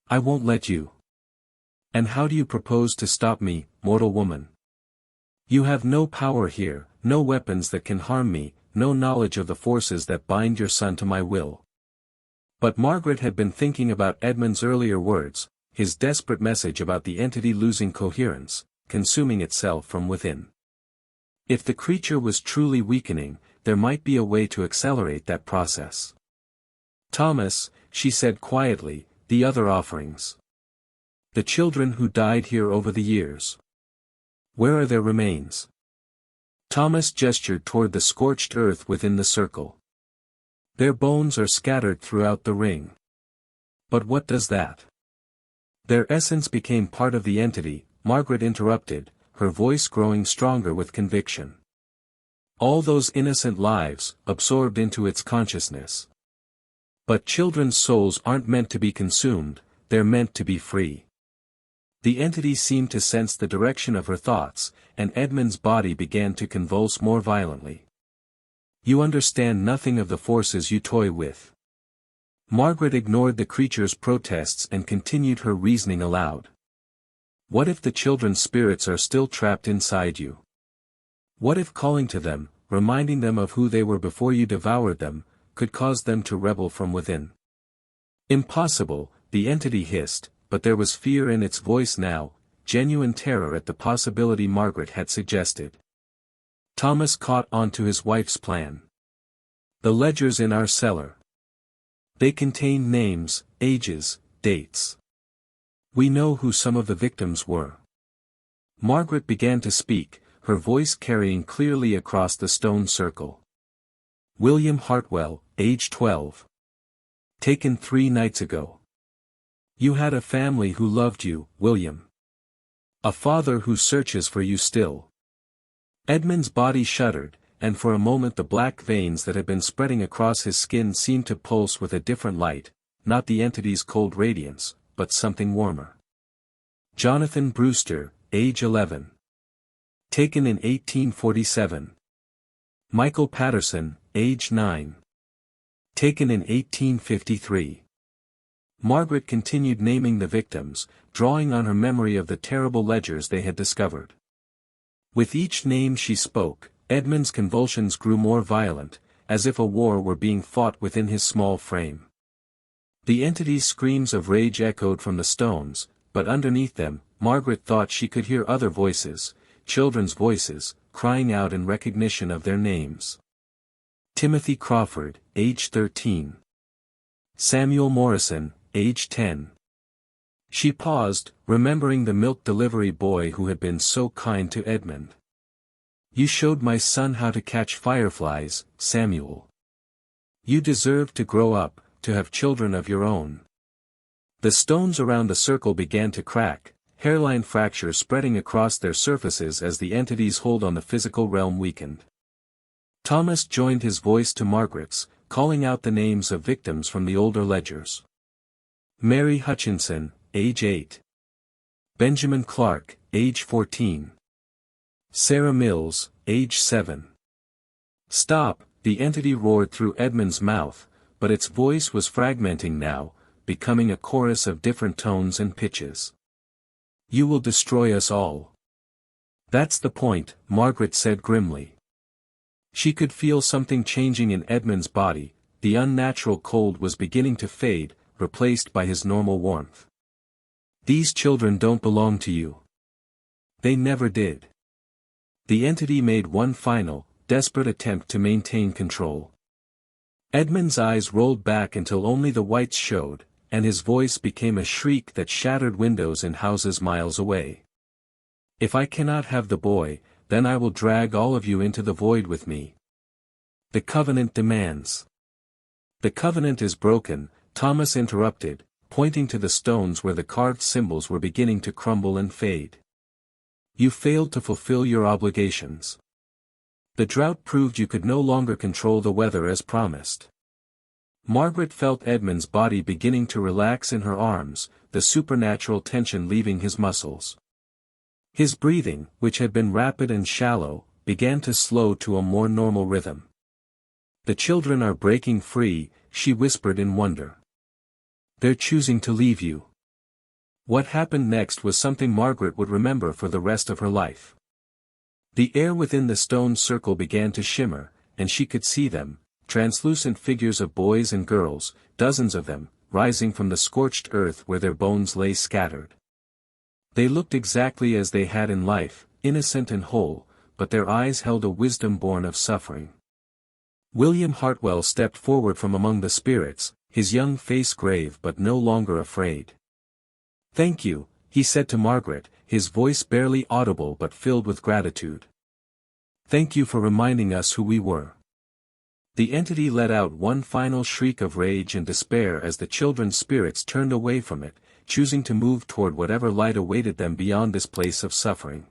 I won't let you. And how do you propose to stop me, mortal woman? You have no power here, no weapons that can harm me, no knowledge of the forces that bind your son to my will." But Margaret had been thinking about Edmund's earlier words, his desperate message about the entity losing coherence, consuming itself from within. If the creature was truly weakening, there might be a way to accelerate that process. "Thomas," she said quietly, the other offerings. The children who died here over the years. Where are their remains? Thomas gestured toward the scorched earth within the circle. Their bones are scattered throughout the ring. But what does that? Their essence became part of the entity, Margaret interrupted, her voice growing stronger with conviction. All those innocent lives, absorbed into its consciousness. But children's souls aren't meant to be consumed, they're meant to be free. The entity seemed to sense the direction of her thoughts, and Edmund's body began to convulse more violently. You understand nothing of the forces you toy with. Margaret ignored the creature's protests and continued her reasoning aloud. What if the children's spirits are still trapped inside you? What if calling to them, reminding them of who they were before you devoured them, could cause them to rebel from within? Impossible, the entity hissed, but there was fear in its voice now, genuine terror at the possibility Margaret had suggested. Thomas caught on to his wife's plan. The ledgers in our cellar. They contain names, ages, dates. We know who some of the victims were. Margaret began to speak, her voice carrying clearly across the stone circle. William Hartwell, age 12. Taken 3 nights ago. You had a family who loved you, William. A father who searches for you still. Edmund's body shuddered, and for a moment the black veins that had been spreading across his skin seemed to pulse with a different light, not the entity's cold radiance, but something warmer. Jonathan Brewster, age 11. Taken in 1847. Michael Patterson, age 9. Taken in 1853. Margaret continued naming the victims, drawing on her memory of the terrible ledgers they had discovered. With each name she spoke, Edmund's convulsions grew more violent, as if a war were being fought within his small frame. The entity's screams of rage echoed from the stones, but underneath them, Margaret thought she could hear other voices, children's voices, crying out in recognition of their names. Timothy Crawford, age 13. Samuel Morrison, age 10. She paused, remembering the milk delivery boy who had been so kind to Edmund. You showed my son how to catch fireflies, Samuel. You deserve to grow up, to have children of your own. The stones around the circle began to crack, hairline fractures spreading across their surfaces as the entity's hold on the physical realm weakened. Thomas joined his voice to Margaret's, calling out the names of victims from the older ledgers. Mary Hutchinson, age 8. Benjamin Clark, age 14. Sarah Mills, age 7. Stop, the entity roared through Edmund's mouth, but its voice was fragmenting now, becoming a chorus of different tones and pitches. You will destroy us all. That's the point, Margaret said grimly. She could feel something changing in Edmund's body, the unnatural cold was beginning to fade, replaced by his normal warmth. These children don't belong to you. They never did. The entity made one final, desperate attempt to maintain control. Edmund's eyes rolled back until only the whites showed, and his voice became a shriek that shattered windows in houses miles away. If I cannot have the boy, then I will drag all of you into the void with me. The covenant demands. The covenant is broken, Thomas interrupted, pointing to the stones where the carved symbols were beginning to crumble and fade. You failed to fulfill your obligations. The drought proved you could no longer control the weather as promised. Margaret felt Edmund's body beginning to relax in her arms, the supernatural tension leaving his muscles. His breathing, which had been rapid and shallow, began to slow to a more normal rhythm. The children are breaking free, she whispered in wonder. They're choosing to leave you. What happened next was something Margaret would remember for the rest of her life. The air within the stone circle began to shimmer, and she could see them, translucent figures of boys and girls, dozens of them, rising from the scorched earth where their bones lay scattered. They looked exactly as they had in life, innocent and whole, but their eyes held a wisdom born of suffering. William Hartwell stepped forward from among the spirits, his young face grave but no longer afraid. "Thank you," he said to Margaret, his voice barely audible but filled with gratitude. "Thank you for reminding us who we were." The entity let out one final shriek of rage and despair as the children's spirits turned away from it, choosing to move toward whatever light awaited them beyond this place of suffering.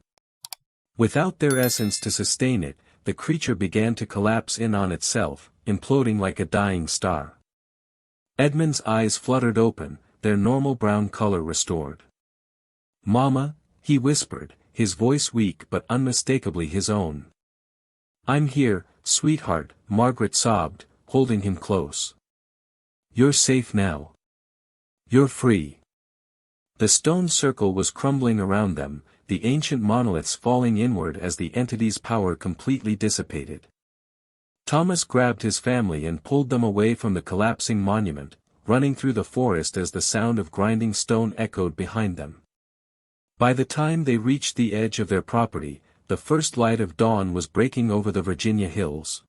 Without their essence to sustain it, the creature began to collapse in on itself, imploding like a dying star. Edmund's eyes fluttered open, their normal brown color restored. "Mama," he whispered, his voice weak but unmistakably his own. "I'm here, sweetheart," Margaret sobbed, holding him close. "You're safe now. You're free." The stone circle was crumbling around them, the ancient monoliths falling inward as the entity's power completely dissipated. Thomas grabbed his family and pulled them away from the collapsing monument, running through the forest as the sound of grinding stone echoed behind them. By the time they reached the edge of their property, the first light of dawn was breaking over the Virginia hills.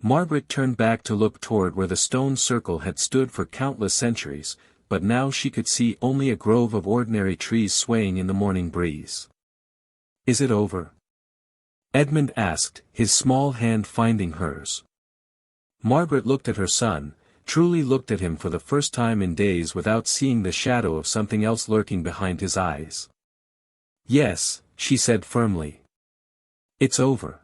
Margaret turned back to look toward where the stone circle had stood for countless centuries, but now she could see only a grove of ordinary trees swaying in the morning breeze. "Is it over?" Edmund asked, his small hand finding hers. Margaret looked at her son, truly looked at him for the first time in days without seeing the shadow of something else lurking behind his eyes. "Yes," she said firmly. "It's over."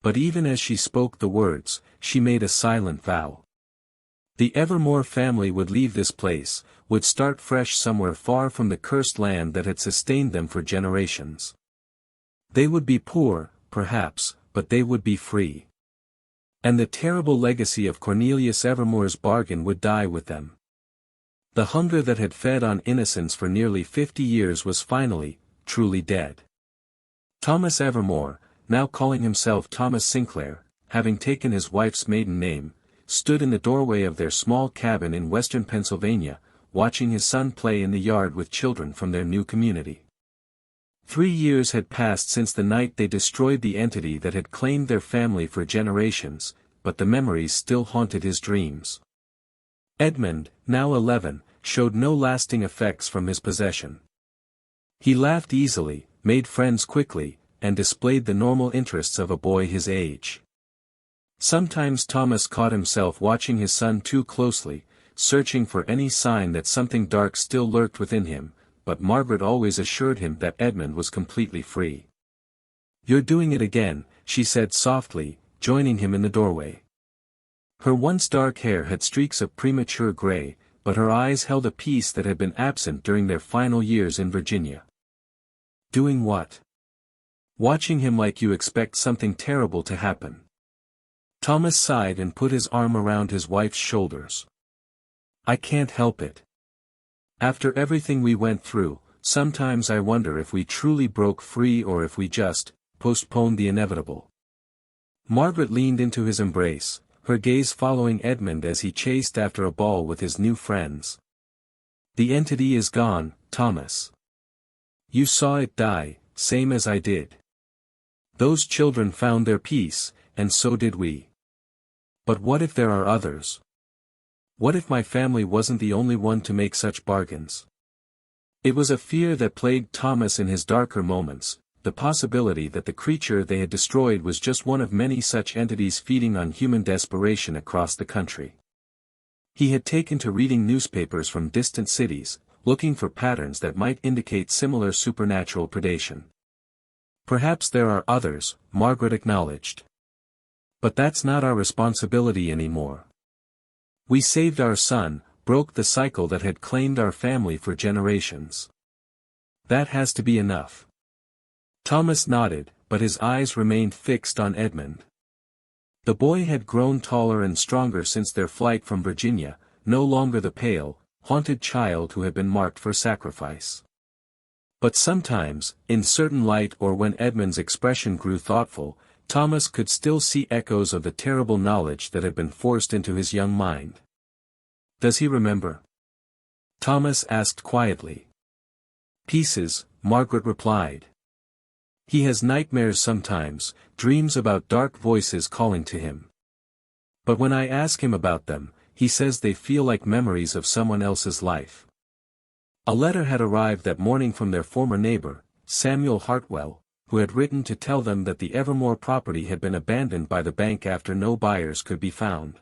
But even as she spoke the words, she made a silent vow. The Evermoor family would leave this place, would start fresh somewhere far from the cursed land that had sustained them for generations. They would be poor, perhaps, but they would be free. And the terrible legacy of Cornelius Evermoor's bargain would die with them. The hunger that had fed on innocence for nearly 50 years was finally, truly dead. Thomas Evermoor, now calling himself Thomas Sinclair, having taken his wife's maiden name, stood in the doorway of their small cabin in western Pennsylvania, watching his son play in the yard with children from their new community. 3 years had passed since the night they destroyed the entity that had claimed their family for generations, but the memories still haunted his dreams. Edmund, now 11, showed no lasting effects from his possession. He laughed easily, made friends quickly, and displayed the normal interests of a boy his age. Sometimes Thomas caught himself watching his son too closely, searching for any sign that something dark still lurked within him, but Margaret always assured him that Edmund was completely free. "You're doing it again," she said softly, joining him in the doorway. Her once dark hair had streaks of premature gray, but her eyes held a peace that had been absent during their final years in Virginia. "Doing what?" "Watching him like you expect something terrible to happen." Thomas sighed and put his arm around his wife's shoulders. "I can't help it. After everything we went through, sometimes I wonder if we truly broke free or if we just postponed the inevitable." Margaret leaned into his embrace, her gaze following Edmund as he chased after a ball with his new friends. "The entity is gone, Thomas. You saw it die, same as I did. Those children found their peace, and so did we. But what if there are others? What if my family wasn't the only one to make such bargains?" It was a fear that plagued Thomas in his darker moments, the possibility that the creature they had destroyed was just one of many such entities feeding on human desperation across the country. He had taken to reading newspapers from distant cities, looking for patterns that might indicate similar supernatural predation. "Perhaps there are others," Margaret acknowledged. "But that's not our responsibility anymore. We saved our son, broke the cycle that had claimed our family for generations. That has to be enough." Thomas nodded, but his eyes remained fixed on Edmund. The boy had grown taller and stronger since their flight from Virginia, no longer the pale, haunted child who had been marked for sacrifice. But sometimes, in certain light or when Edmund's expression grew thoughtful, Thomas could still see echoes of the terrible knowledge that had been forced into his young mind. "Does he remember?" Thomas asked quietly. "Pieces," Margaret replied. "He has nightmares sometimes, dreams about dark voices calling to him. But when I ask him about them, he says they feel like memories of someone else's life. A letter had arrived that morning from their former neighbor, Samuel Hartwell, who had written to tell them that the Evermoor property had been abandoned by the bank after no buyers could be found.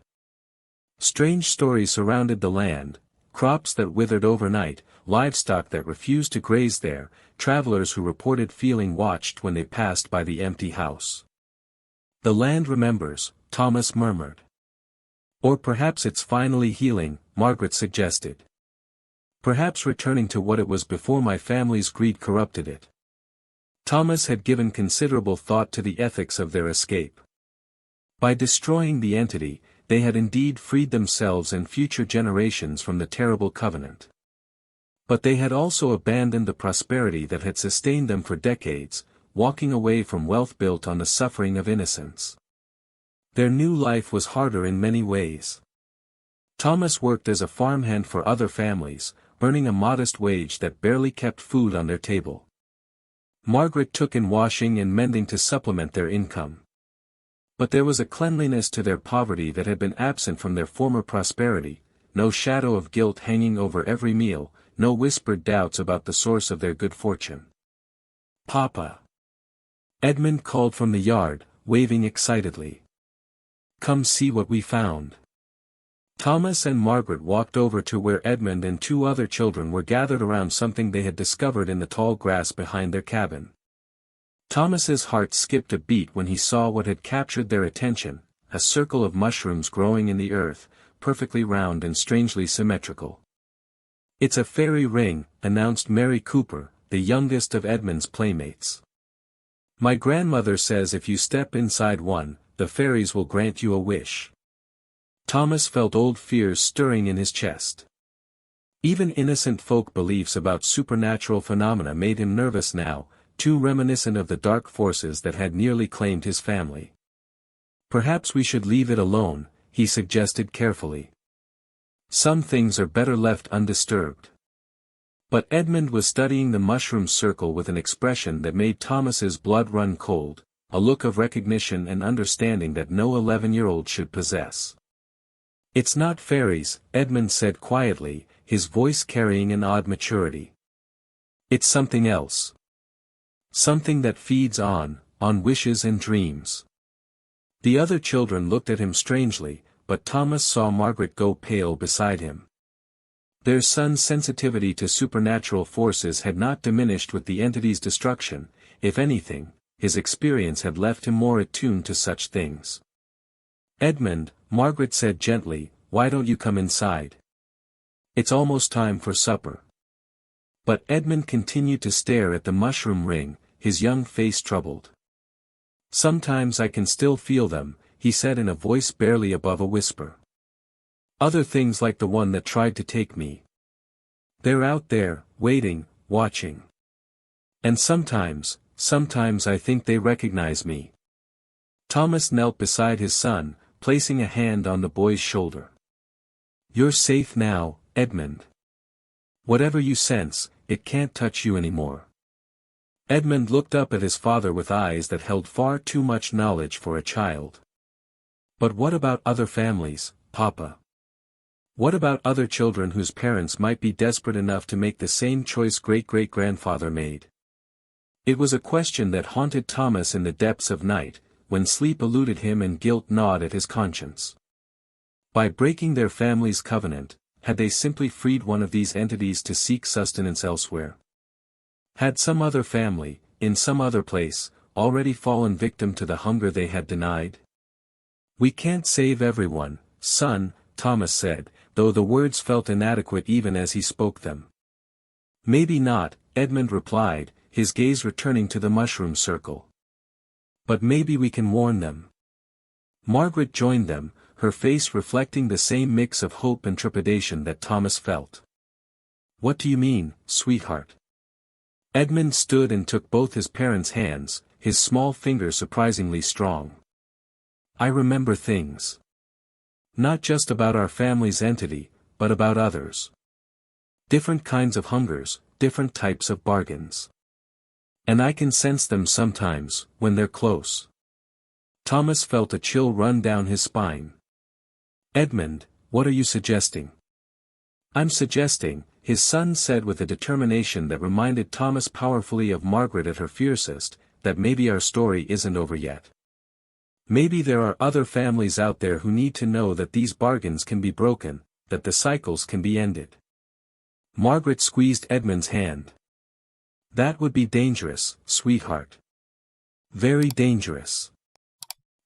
Strange stories surrounded the land: crops that withered overnight, livestock that refused to graze there, travelers who reported feeling watched when they passed by the empty house. "The land remembers," Thomas murmured. "Or perhaps it's finally healing," Margaret suggested. "Perhaps returning to what it was before my family's greed corrupted it." Thomas had given considerable thought to the ethics of their escape. By destroying the entity, they had indeed freed themselves and future generations from the terrible covenant. But they had also abandoned the prosperity that had sustained them for decades, walking away from wealth built on the suffering of innocence. Their new life was harder in many ways. Thomas worked as a farmhand for other families, earning a modest wage that barely kept food on their table. Margaret took in washing and mending to supplement their income. But there was a cleanliness to their poverty that had been absent from their former prosperity, no shadow of guilt hanging over every meal, no whispered doubts about the source of their good fortune. "Papa!" Edmund called from the yard, waving excitedly. "Come see what we found." Thomas and Margaret walked over to where Edmund and two other children were gathered around something they had discovered in the tall grass behind their cabin. Thomas's heart skipped a beat when he saw what had captured their attention: a circle of mushrooms growing in the earth, perfectly round and strangely symmetrical. "It's a fairy ring," announced Mary Cooper, the youngest of Edmund's playmates. "My grandmother says if you step inside one, the fairies will grant you a wish." Thomas felt old fears stirring in his chest. Even innocent folk beliefs about supernatural phenomena made him nervous now, too reminiscent of the dark forces that had nearly claimed his family. "Perhaps we should leave it alone," he suggested carefully. "Some things are better left undisturbed." But Edmund was studying the mushroom circle with an expression that made Thomas's blood run cold, a look of recognition and understanding that no 11-year-old should possess. "It's not fairies," Edmund said quietly, his voice carrying an odd maturity. "It's something else. Something that feeds on wishes and dreams." The other children looked at him strangely, but Thomas saw Margaret go pale beside him. Their son's sensitivity to supernatural forces had not diminished with the entity's destruction; if anything, his experience had left him more attuned to such things. "Edmund," Margaret said gently, "why don't you come inside? It's almost time for supper." But Edmund continued to stare at the mushroom ring, his young face troubled. "Sometimes I can still feel them," he said in a voice barely above a whisper. "Other things like the one that tried to take me. They're out there, waiting, watching. And sometimes I think they recognize me." Thomas knelt beside his son, placing a hand on the boy's shoulder. "You're safe now, Edmund. Whatever you sense, it can't touch you anymore." Edmund looked up at his father with eyes that held far too much knowledge for a child. "But what about other families, Papa? What about other children whose parents might be desperate enough to make the same choice great-great-grandfather made?" It was a question that haunted Thomas in the depths of night, when sleep eluded him and guilt gnawed at his conscience. By breaking their family's covenant, had they simply freed one of these entities to seek sustenance elsewhere? Had some other family, in some other place, already fallen victim to the hunger they had denied? "We can't save everyone, son," Thomas said, though the words felt inadequate even as he spoke them. "Maybe not," Edmund replied, his gaze returning to the mushroom circle. "But maybe we can warn them." Margaret joined them, her face reflecting the same mix of hope and trepidation that Thomas felt. "What do you mean, sweetheart?" Edmund stood and took both his parents' hands, his small finger surprisingly strong. "I remember things. Not just about our family's entity, but about others. Different kinds of hungers, different types of bargains. And I can sense them sometimes, when they're close." Thomas felt a chill run down his spine. "Edmund, What are you suggesting? I'm suggesting, his son said with a determination that reminded Thomas powerfully of Margaret at her fiercest, that maybe our story isn't over yet. Maybe there are other families out there who need to know that these bargains can be broken, that the cycles can be ended. Margaret squeezed Edmund's hand. That would be dangerous, sweetheart. Very dangerous.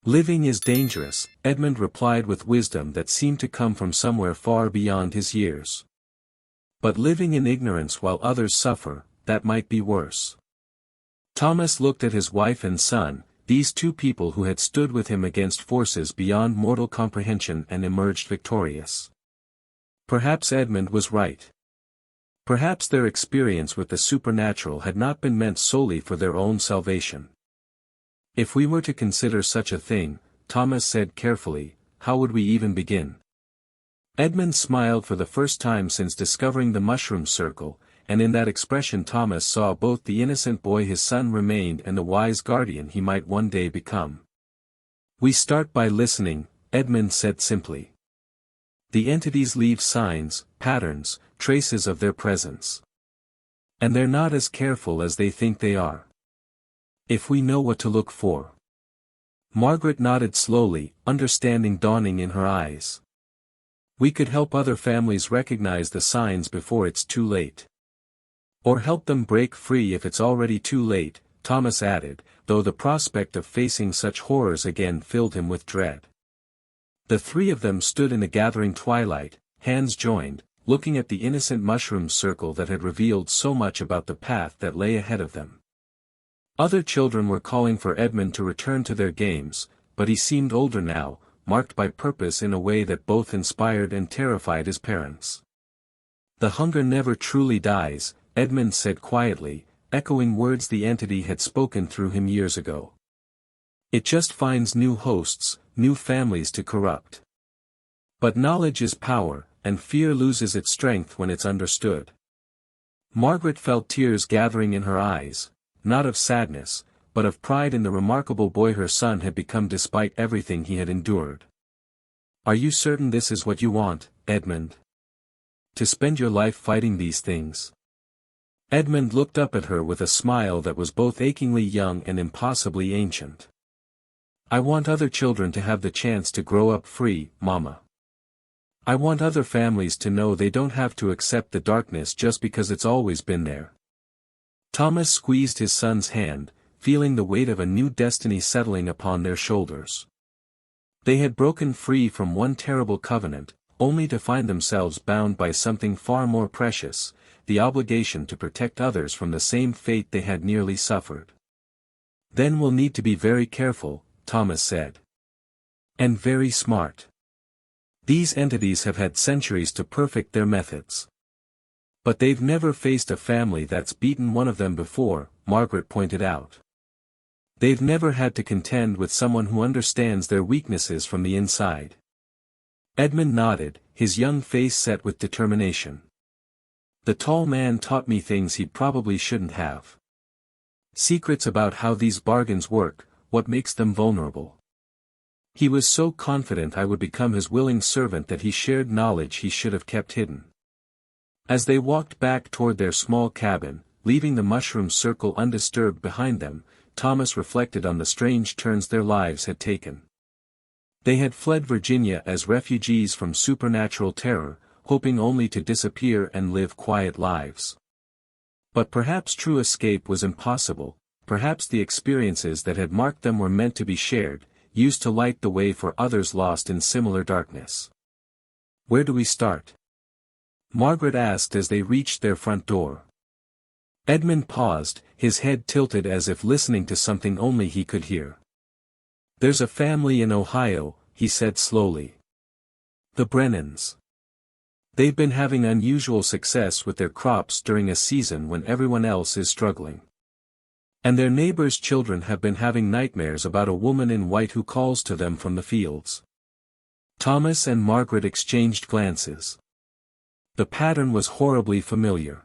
Living is dangerous, Edmund replied with wisdom that seemed to come from somewhere far beyond his years. But living in ignorance while others suffer, that might be worse. Thomas looked at his wife and son, these two people who had stood with him against forces beyond mortal comprehension and emerged victorious. Perhaps Edmund was right. Perhaps their experience with the supernatural had not been meant solely for their own salvation. If we were to consider such a thing, Thomas said carefully, how would we even begin? Edmund smiled for the first time since discovering the mushroom circle, and in that expression Thomas saw both the innocent boy his son remained and the wise guardian he might one day become. We start by listening, Edmund said simply. The entities leave signs, patterns, traces of their presence. And they're not as careful as they think they are. If we know what to look for. Margaret nodded slowly, understanding dawning in her eyes. We could help other families recognize the signs before it's too late. Or help them break free if it's already too late, Thomas added, though the prospect of facing such horrors again filled him with dread. The three of them stood in the gathering twilight, hands joined, looking at the innocent mushroom circle that had revealed so much about the path that lay ahead of them. Other children were calling for Edmund to return to their games, but he seemed older now, marked by purpose in a way that both inspired and terrified his parents. The hunger never truly dies, Edmund said quietly, echoing words the entity had spoken through him years ago. It just finds new hosts, new families to corrupt. But knowledge is power, and fear loses its strength when it's understood. Margaret felt tears gathering in her eyes, not of sadness, but of pride in the remarkable boy her son had become despite everything he had endured. Are you certain this is what you want, Edmund? To spend your life fighting these things? Edmund looked up at her with a smile that was both achingly young and impossibly ancient. I want other children to have the chance to grow up free, Mama. I want other families to know they don't have to accept the darkness just because it's always been there. Thomas squeezed his son's hand, feeling the weight of a new destiny settling upon their shoulders. They had broken free from one terrible covenant, only to find themselves bound by something far more precious, the obligation to protect others from the same fate they had nearly suffered. Then we'll need to be very careful, Thomas said. And very smart. These entities have had centuries to perfect their methods. But they've never faced a family that's beaten one of them before, Margaret pointed out. They've never had to contend with someone who understands their weaknesses from the inside. Edmund nodded, his young face set with determination. The tall man taught me things he probably shouldn't have. Secrets about how these bargains work, what makes them vulnerable. He was so confident I would become his willing servant that he shared knowledge he should have kept hidden. As they walked back toward their small cabin, leaving the mushroom circle undisturbed behind them, Thomas reflected on the strange turns their lives had taken. They had fled Virginia as refugees from supernatural terror, hoping only to disappear and live quiet lives. But perhaps true escape was impossible, perhaps the experiences that had marked them were meant to be shared, used to light the way for others lost in similar darkness. Where do we start? Margaret asked as they reached their front door. Edmund paused, his head tilted as if listening to something only he could hear. There's a family in Ohio, he said slowly. The Brennans. They've been having unusual success with their crops during a season when everyone else is struggling. And their neighbors' children have been having nightmares about a woman in white who calls to them from the fields. Thomas and Margaret exchanged glances. The pattern was horribly familiar.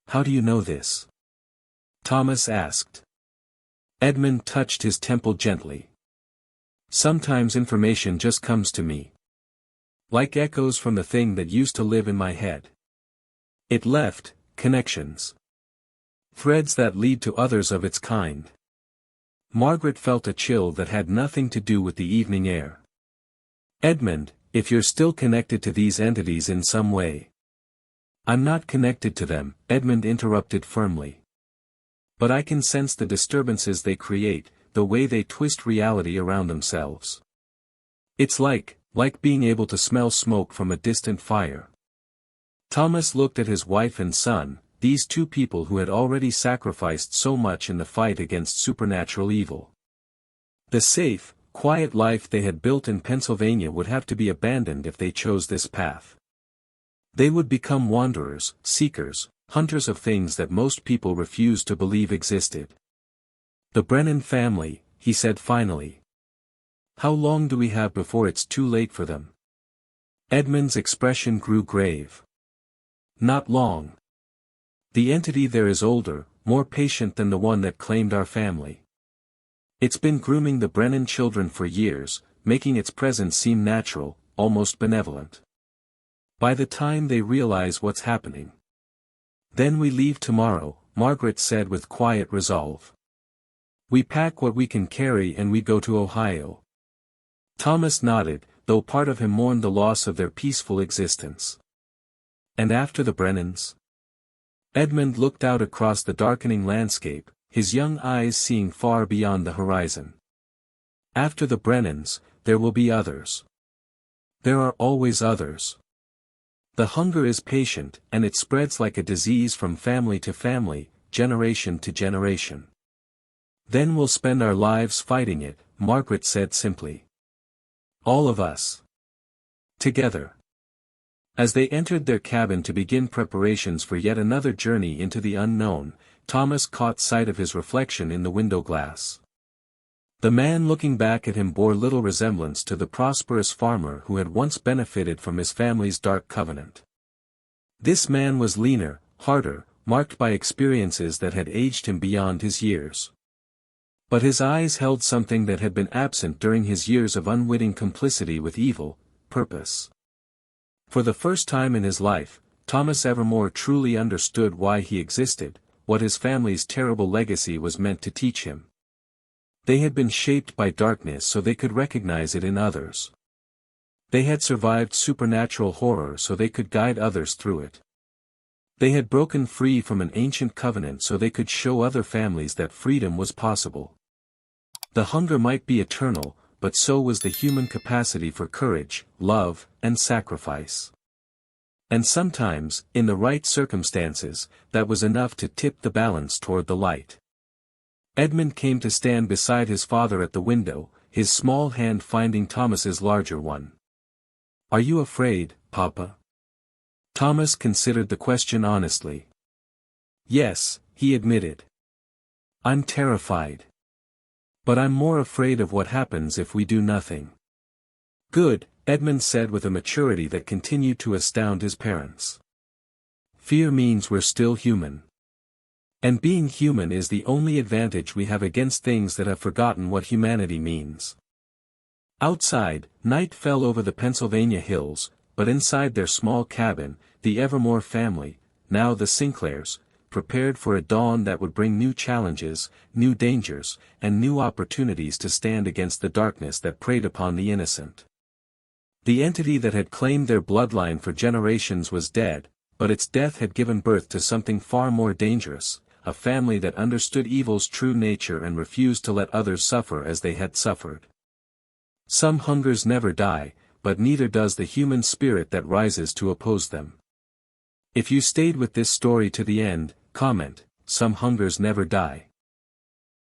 How do you know this? Thomas asked. Edmund touched his temple gently. Sometimes information just comes to me. Like echoes from the thing that used to live in my head. It left, connections. Threads that lead to others of its kind. Margaret felt a chill that had nothing to do with the evening air. Edmund, if you're still connected to these entities in some way. I'm not connected to them, Edmund interrupted firmly. But I can sense the disturbances they create, the way they twist reality around themselves. It's like being able to smell smoke from a distant fire. Thomas looked at his wife and son, these two people who had already sacrificed so much in the fight against supernatural evil. The safe, quiet life they had built in Pennsylvania would have to be abandoned if they chose this path. They would become wanderers, seekers, hunters of things that most people refused to believe existed. The Brennan family, he said finally. How long do we have before it's too late for them? Edmund's expression grew grave. Not long. The entity there is older, more patient than the one that claimed our family. It's been grooming the Brennan children for years, making its presence seem natural, almost benevolent. By the time they realize what's happening. Then we leave tomorrow, Margaret said with quiet resolve. We pack what we can carry and we go to Ohio. Thomas nodded, though part of him mourned the loss of their peaceful existence. And after the Brennans? Edmund looked out across the darkening landscape, his young eyes seeing far beyond the horizon. After the Brennans, there will be others. There are always others. The hunger is patient, and it spreads like a disease from family to family, generation to generation. Then we'll spend our lives fighting it, Margaret said simply. All of us. Together. As they entered their cabin to begin preparations for yet another journey into the unknown, Thomas caught sight of his reflection in the window glass. The man looking back at him bore little resemblance to the prosperous farmer who had once benefited from his family's dark covenant. This man was leaner, harder, marked by experiences that had aged him beyond his years. But his eyes held something that had been absent during his years of unwitting complicity with evil, purpose. For the first time in his life, Thomas Evermoor truly understood why he existed, what his family's terrible legacy was meant to teach him. They had been shaped by darkness so they could recognize it in others. They had survived supernatural horror so they could guide others through it. They had broken free from an ancient covenant so they could show other families that freedom was possible. The hunger might be eternal, but so was the human capacity for courage, love, and sacrifice. And sometimes, in the right circumstances, that was enough to tip the balance toward the light. Edmund came to stand beside his father at the window, his small hand finding Thomas's larger one. Are you afraid, Papa? Thomas considered the question honestly. Yes, he admitted. I'm terrified. But I'm more afraid of what happens if we do nothing. Good, Edmund said with a maturity that continued to astound his parents. Fear means we're still human. And being human is the only advantage we have against things that have forgotten what humanity means. Outside, night fell over the Pennsylvania hills, but inside their small cabin, the Evermoor family, now the Sinclairs, prepared for a dawn that would bring new challenges, new dangers, and new opportunities to stand against the darkness that preyed upon the innocent. The entity that had claimed their bloodline for generations was dead, but its death had given birth to something far more dangerous, a family that understood evil's true nature and refused to let others suffer as they had suffered. Some hungers never die, but neither does the human spirit that rises to oppose them. If you stayed with this story to the end, comment, some hungers never die.